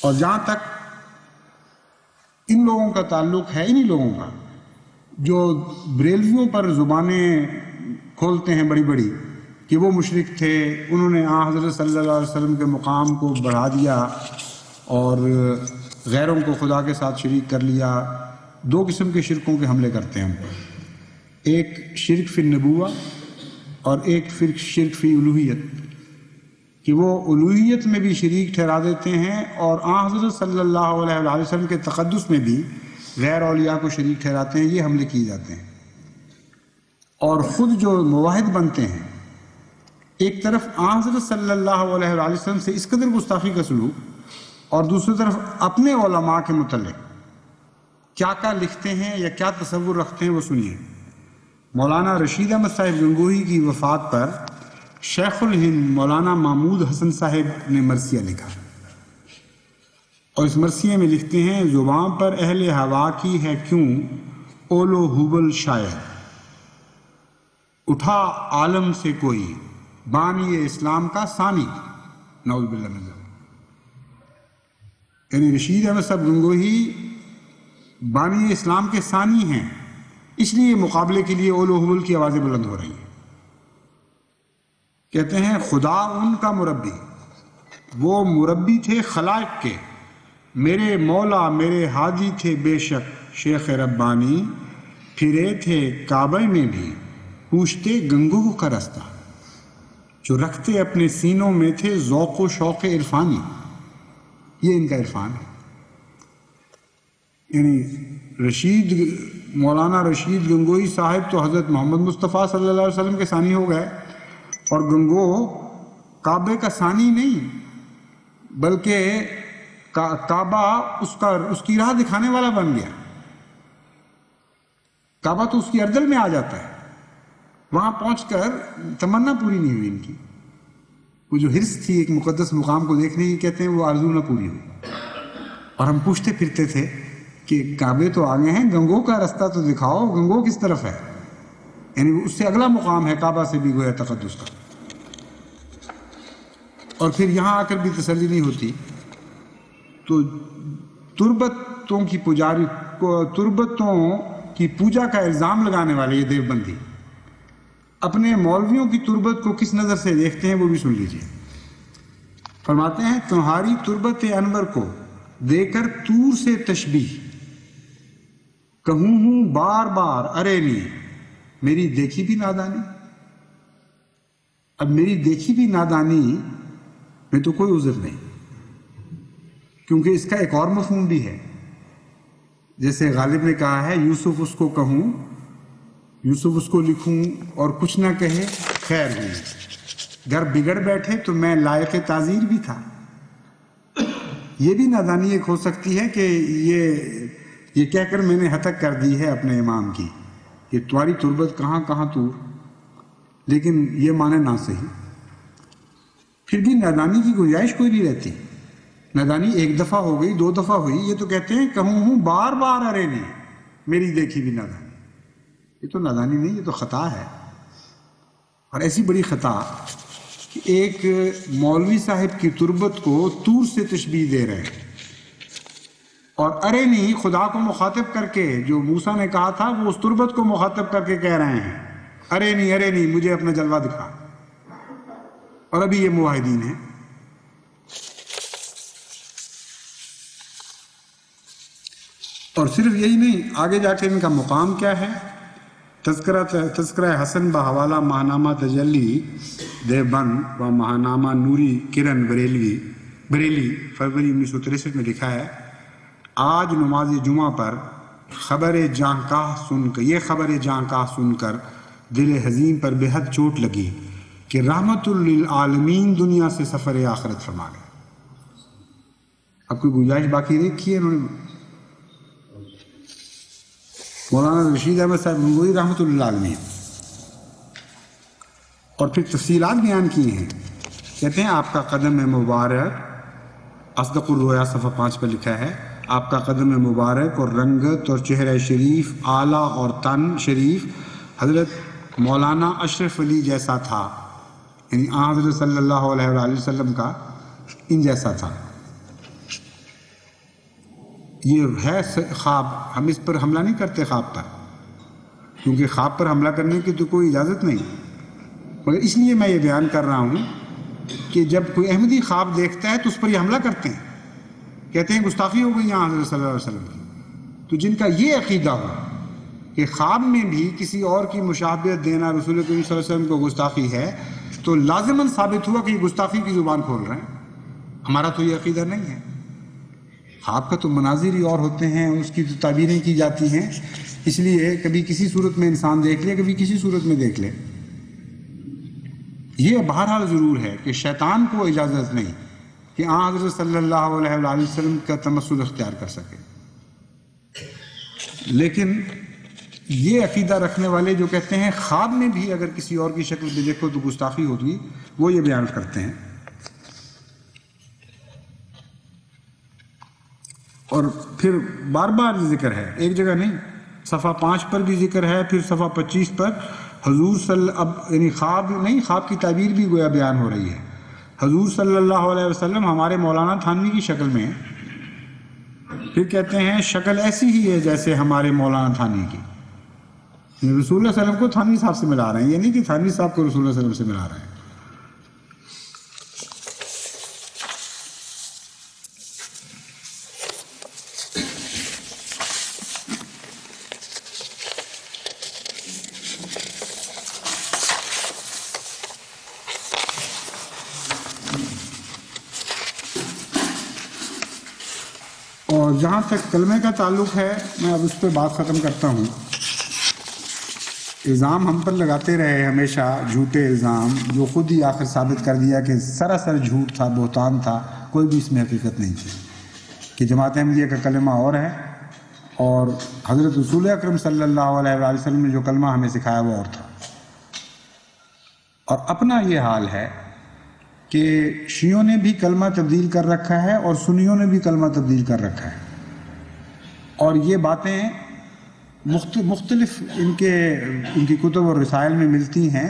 اور جہاں تک ان لوگوں کا تعلق ہے، انہی لوگوں کا جو بریلویوں پر زبانیں کھولتے ہیں بڑی بڑی کہ وہ مشرک تھے، انہوں نے حضرت صلی اللہ علیہ وسلم کے مقام کو بڑھا دیا اور غیروں کو خدا کے ساتھ شریک کر لیا۔ دو قسم کے شرکوں کے حملے کرتے ہیں ہم پر، ایک شرک فی النبوہ اور ایک شرک فی الوہیت، کہ وہ الوہیت میں بھی شریک ٹھہرا دیتے ہیں اور حضرت صلی اللہ علیہ وآلہ وسلم کے تقدس میں بھی غیر اولیاء کو شریک ٹھہراتے ہیں۔ یہ حملے کیے جاتے ہیں۔ اور خود جو موحد بنتے ہیں، ایک طرف حضرت صلی اللہ علیہ وآلہ وسلم سے اس قدر گستاخی کا سلوک، اور دوسری طرف اپنے علماء کے متعلق کیا کیا لکھتے ہیں یا کیا تصور رکھتے ہیں وہ سنیے۔ مولانا رشید احمد صاحب گنگوہی کی وفات پر شیخ الہند مولانا محمود حسن صاحب نے مرثیہ لکھا، اور اس مرثیے میں لکھتے ہیں: زباں پر اہل ہوا کی ہے کیوں اول و حبل شاید، اٹھا عالم سے کوئی بانی اسلام کا ثانی، نعوذ باللہ من ذلک۔ یعنی رشید احمد صاحب گنگوہی بانی اسلام کے ثانی ہیں، اس لیے مقابلے کے لیے اول و حبل کی آوازیں بلند ہو رہی ہیں۔ کہتے ہیں خدا ان کا مربی، وہ مربی تھے خلائق کے، میرے مولا میرے ہادی تھے بے شک شیخ ربانی، پھرے تھے کعبہ میں بھی پوچھتے گنگو کا رستہ، جو رکھتے اپنے سینوں میں تھے ذوق و شوق عرفانی۔ یہ ان کا عرفان ہے۔ یعنی مولانا رشید گنگوہی صاحب تو حضرت محمد مصطفیٰ صلی اللہ علیہ وسلم کے ثانی ہو گئے، اور گنگو کعبے کا ثانی نہیں بلکہ کعبہ اس کی راہ دکھانے والا بن گیا۔ کعبہ تو اس کی اردل میں آ جاتا ہے، وہاں پہنچ کر تمنا پوری نہیں ہوئی ان کی، وہ جو حرص تھی ایک مقدس مقام کو دیکھنے کی، کہتے ہیں وہ آرزو نہ پوری ہوئی۔ اور ہم پوچھتے پھرتے تھے کہ کعبے تو آگے ہیں، گنگو کا رستہ تو دکھاؤ، گنگو کس طرف ہے؟ یعنی اس سے اگلا مقام ہے کعبہ سے بھی گویا تقدس کا۔ اور پھر یہاں آ کر بھی تسلی نہیں ہوتی، تو تربتوں کی پوجا کا الزام لگانے والے یہ دیوبندی اپنے مولویوں کی تربت کو کس نظر سے دیکھتے ہیں وہ بھی سن لیجیے۔ فرماتے ہیں تمہاری تربت انور کو دے کر طور سے تشبیہ، کہوں ہوں بار بار ارے نہیں میری دیکھی بھی نادانی۔ اب میری دیکھی بھی نادانی میں تو کوئی عذر نہیں، کیونکہ اس کا ایک اور مفہوم بھی ہے، جیسے غالب نے کہا ہے یوسف اس کو کہوں، یوسف اس کو لکھوں اور کچھ نہ کہے خیر ہوئی، گر بگڑ بیٹھے تو میں لائق تعزیر بھی تھا۔ یہ بھی نادانی ایک ہو سکتی ہے کہ یہ کہہ کر میں نے ہتک کر دی ہے اپنے امام کی کہ تمہاری تربت کہاں کہاں تو، لیکن یہ معنی نہ صحیح۔ پھر بھی نادانی کی گنجائش کوئی نہیں رہتی۔ نادانی ایک دفعہ ہو گئی، دو دفعہ ہوئی، یہ تو کہتے ہیں کہوں ہوں بار بار ارے نہیں میری دیکھی بھی نادانی۔ یہ تو نادانی نہیں، یہ تو خطا ہے، اور ایسی بڑی خطا کہ ایک مولوی صاحب کی تربت کو طور سے تشبیہ دے رہے ہیں، اور ارے نہیں خدا کو مخاطب کر کے جو موسیٰ نے کہا تھا وہ اس تربت کو مخاطب کر کے کہہ رہے ہیں ارے نہیں مجھے اپنا جلوہ دکھا۔ اور ابھی یہ موحدین ہیں۔ اور صرف یہی نہیں، آگے جا کے ان کا مقام کیا ہے۔ تذکرہ حسن بحوالہ ماہنامہ تجلی دیوبند و ماہنامہ نوری کرن بریلی فروری 1963 میں لکھا ہے آج نماز جمعہ پر خبر جانکاہ سن کر دل حزین پر بے حد چوٹ لگی کہ رحمت للعالمین دنیا سے سفر آخرت فرما گئے۔ اب کوئی گنجائش باقی رکھی ہے؟ انہوں نے مولانا رشید احمد صاحب گنگوئی رحمت للعالمین، اور پھر تفصیلات بیان کی ہیں۔ کہتے ہیں آپ کا قدم مبارک، اصدق الرؤیا صفحہ 5 پر لکھا ہے، آپ کا قدم مبارک اور رنگت اور چہرہ شریف، آلہ اور تن شریف حضرت مولانا اشرف علی جیسا تھا، یعنی حضرت صلی اللہ علیہ وآلہ وسلم کا ان جیسا تھا۔ یہ ہے خواب، ہم اس پر حملہ نہیں کرتے خواب پر، کیونکہ خواب پر حملہ کرنے کی تو کوئی اجازت نہیں، مگر اس لیے میں یہ بیان کر رہا ہوں کہ جب کوئی احمدی خواب دیکھتا ہے تو اس پر یہ حملہ کرتے ہیں، کہتے ہیں گستاخی ہو گئی یہاں حضرت صلی اللہ علیہ وسلم کی۔ تو جن کا یہ عقیدہ ہو کہ خواب میں بھی کسی اور کی مشابہت دینا رسول کریم صلی اللہ علیہ وسلم کو گستاخی ہے، تو لازماً ثابت ہوا کہ یہ گستاخی کی زبان کھول رہے ہیں۔ ہمارا تو یہ عقیدہ نہیں ہے۔ خواب کا تو مناظر ہی اور ہوتے ہیں، اس کی تو تعبیریں کی جاتی ہیں، اس لیے کبھی کسی صورت میں انسان دیکھ لے، کبھی کسی صورت میں دیکھ لے۔ یہ بہرحال ضرور ہے کہ شیطان کو اجازت نہیں کہ حضرت صلی اللہ علیہ وآلہ وسلم کا تمثل اختیار کر سکے، لیکن یہ عقیدہ رکھنے والے جو کہتے ہیں خواب میں بھی اگر کسی اور کی شکل میں دیکھو تو گستاخی ہوگی، وہ یہ بیان کرتے ہیں۔ اور پھر بار بار ذکر ہے، ایک جگہ نہیں، صفحہ 5 پر بھی ذکر ہے، پھر صفحہ 25 پر حضور یعنی خواب نہیں، خواب کی تعبیر بھی گویا بیان ہو رہی ہے۔ حضور صلی اللہ علیہ وسلم ہمارے مولانا تھانوی کی شکل میں، پھر کہتے ہیں شکل ایسی ہی ہے جیسے ہمارے مولانا تھانوی کی، رسول اللہ صلی اللہ علیہ وسلم کو تھانوی صاحب سے ملا رہے ہیں، یہ نہیں کہ تھانوی صاحب کو رسول اللہ صلی اللہ علیہ وسلم سے ملا رہے ہیں۔ اور جہاں تک کلمے کا تعلق ہے، میں اب اس پہ بات ختم کرتا ہوں۔ الزام ہم پر لگاتے رہے ہمیشہ، جھوٹے الزام، جو خود ہی آخر ثابت کر دیا کہ سراسر جھوٹ تھا، بہتان تھا، کوئی بھی اس میں حقیقت نہیں تھی، کہ جماعت احمدیہ کا کلمہ اور ہے اور حضرت رسول اکرم صلی اللہ علیہ وآلہ وسلم نے جو کلمہ ہمیں سکھایا وہ اور تھا۔ اور اپنا یہ حال ہے کہ شیعوں نے بھی کلمہ تبدیل کر رکھا ہے اور سنیوں نے بھی کلمہ تبدیل کر رکھا ہے، اور یہ باتیں مختلف ان کی کتب اور رسائل میں ملتی ہیں،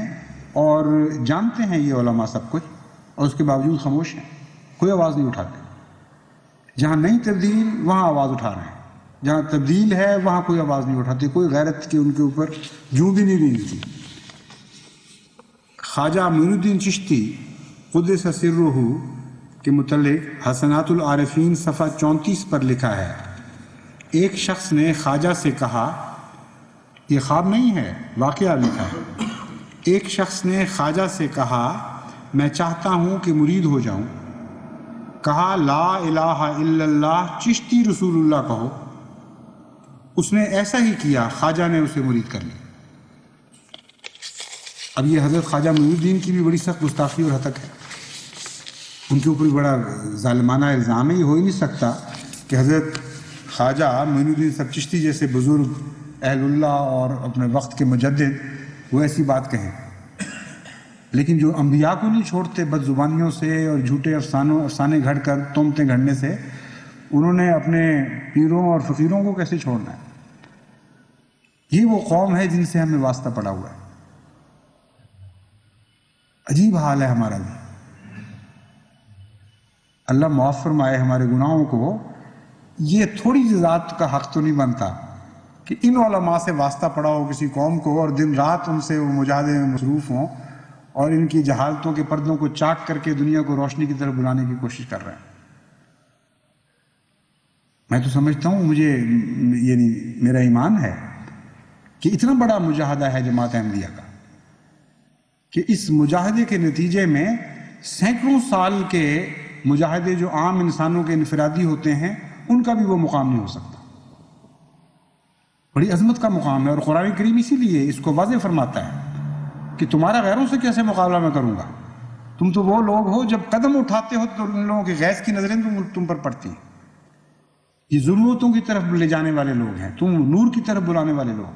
اور جانتے ہیں یہ علماء سب کچھ، اور اس کے باوجود خاموش ہیں، کوئی آواز نہیں اٹھاتے۔ جہاں نہیں تبدیل وہاں آواز اٹھا رہے ہیں، جہاں تبدیل ہے وہاں کوئی آواز نہیں اٹھاتے، کوئی غیرت کی ان کے اوپر جوں بھی نہیں رہتی۔ خواجہ معین الدین چشتی قدس سرہ کے متعلق حسنات العارفین صفحہ 34 پر لکھا ہے، ایک شخص نے خواجہ سے کہا، یہ خواب نہیں ہے، واقعہ لکھا ہے، ایک شخص نے خواجہ سے کہا میں چاہتا ہوں کہ مرید ہو جاؤں، کہا لا الہ الا اللہ چشتی رسول اللہ کہو، اس نے ایسا ہی کیا، خواجہ نے اسے مرید کر لیا۔ اب یہ حضرت خواجہ معین الدین کی بھی بڑی سخت گستاخی اور ہتک ہے، ان کے اوپر بڑا ظالمانہ الزام ہے۔ یہ ہو ہی نہیں سکتا کہ حضرت خواجہ معین الدین سب چشتی جیسے بزرگ اہل اللہ اور اپنے وقت کے مجدد وہ ایسی بات کہیں، لیکن جو انبیاء کو نہیں چھوڑتے بد زبانیوں سے اور جھوٹے افسانے گھڑ کر تہمتیں گھڑنے سے، انہوں نے اپنے پیروں اور فقیروں کو کیسے چھوڑنا ہے؟ یہ وہ قوم ہے جن سے ہمیں واسطہ پڑا ہوا ہے۔ عجیب حال ہے ہمارا بھی، اللہ معاف فرمائے ہمارے گناہوں کو۔ یہ تھوڑی ذات کا حق تو نہیں بنتا کہ ان علماء سے واسطہ پڑا ہو کسی قوم کو، اور دن رات ان سے وہ مجاہدے میں مصروف ہوں اور ان کی جہالتوں کے پردوں کو چاک کر کے دنیا کو روشنی کی طرف بلانے کی کوشش کر رہے ہیں۔ میں تو سمجھتا ہوں، مجھے یعنی میرا ایمان ہے کہ اتنا بڑا مجاہدہ ہے جماعت احمدیہ کا کہ اس مجاہدے کے نتیجے میں سینکڑوں سال کے مجاہدے جو عام انسانوں کے انفرادی ہوتے ہیں، ان کا بھی وہ مقام نہیں ہو سکتا۔ بڑی عظمت کا مقام ہے، اور قرآن کریم اسی لیے اس کو واضح فرماتا ہے کہ تمہارا غیروں سے کیسے مقابلہ میں کروں گا، تم تو وہ لوگ ہو جب قدم اٹھاتے ہو تو ان لوگوں کی غیظ کی نظریں تم پر پڑتی ہیں۔ یہ ضرورتوں کی طرف لے جانے والے لوگ ہیں، تم نور کی طرف بلانے والے لوگ،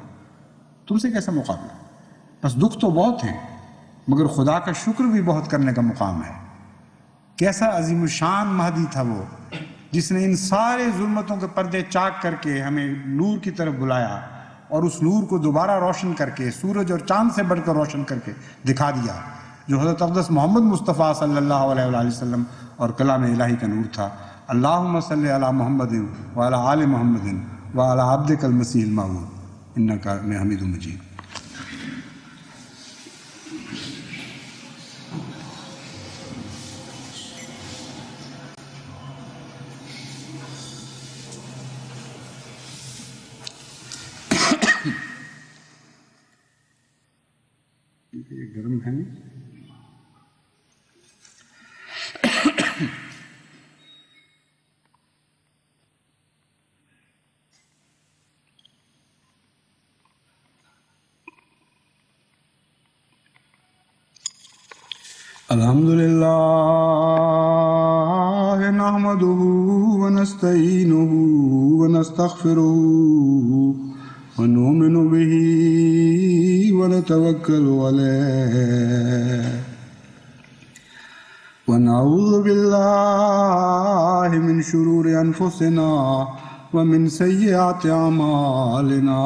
تم سے کیسا مقابلہ؟ بس دکھ تو بہت ہیں، مگر خدا کا شکر بھی بہت کرنے کا مقام ہے۔ کیسا عظیم الشان مہدی تھا وہ، جس نے ان سارے ظلمتوں کے پردے چاک کر کے ہمیں نور کی طرف بلایا، اور اس نور کو دوبارہ روشن کر کے سورج اور چاند سے بڑھ کر روشن کر کے دکھا دیا، جو حضرت اقدس محمد مصطفیٰ صلی اللہ علیہ وآلہ وسلم اور کلام الہی کا نور تھا۔ اللہم صلی علی محمد وعلی آل محمد وعلی عبدک المسیح الموعود انک حمید مجید۔ گرم ہے نہیں؟ الحمدللہ نحمدہ ونستعینہ ونستغفرہ ونؤمن به ونتوکل علیہ ونعوذ باللہ من شرور انفسنا ومن سیئات اعمالنا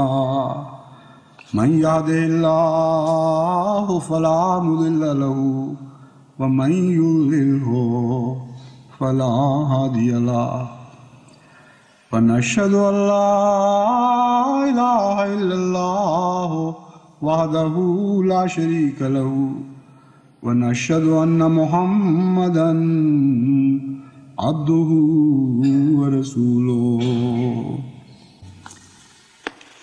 من یهدہ اللہ فلا مضل له ومن یضللہ فلا ہادی له ونشهد ان لا الہ الا اللہ وحدہ لا شریک له ونشهد ان محمدا عبدہ ورسولہ۔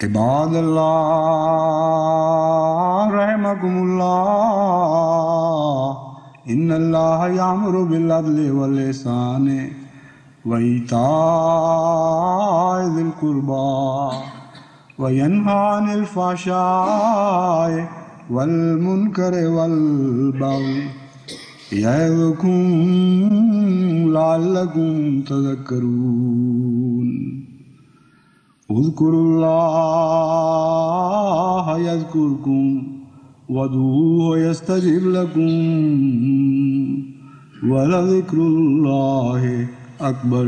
عباد اللہ رحمکم اللہ، ان اللہ یامر بالعدل والاحسان وایتاء ذی القربى وینہی عن الفحشاء والمنکر والبغی یعظکم لعلکم تذکرون۔ اذکروا اللہ یذکرکم وادعوہ یستجب لکم ولذکر اللہ اکبر۔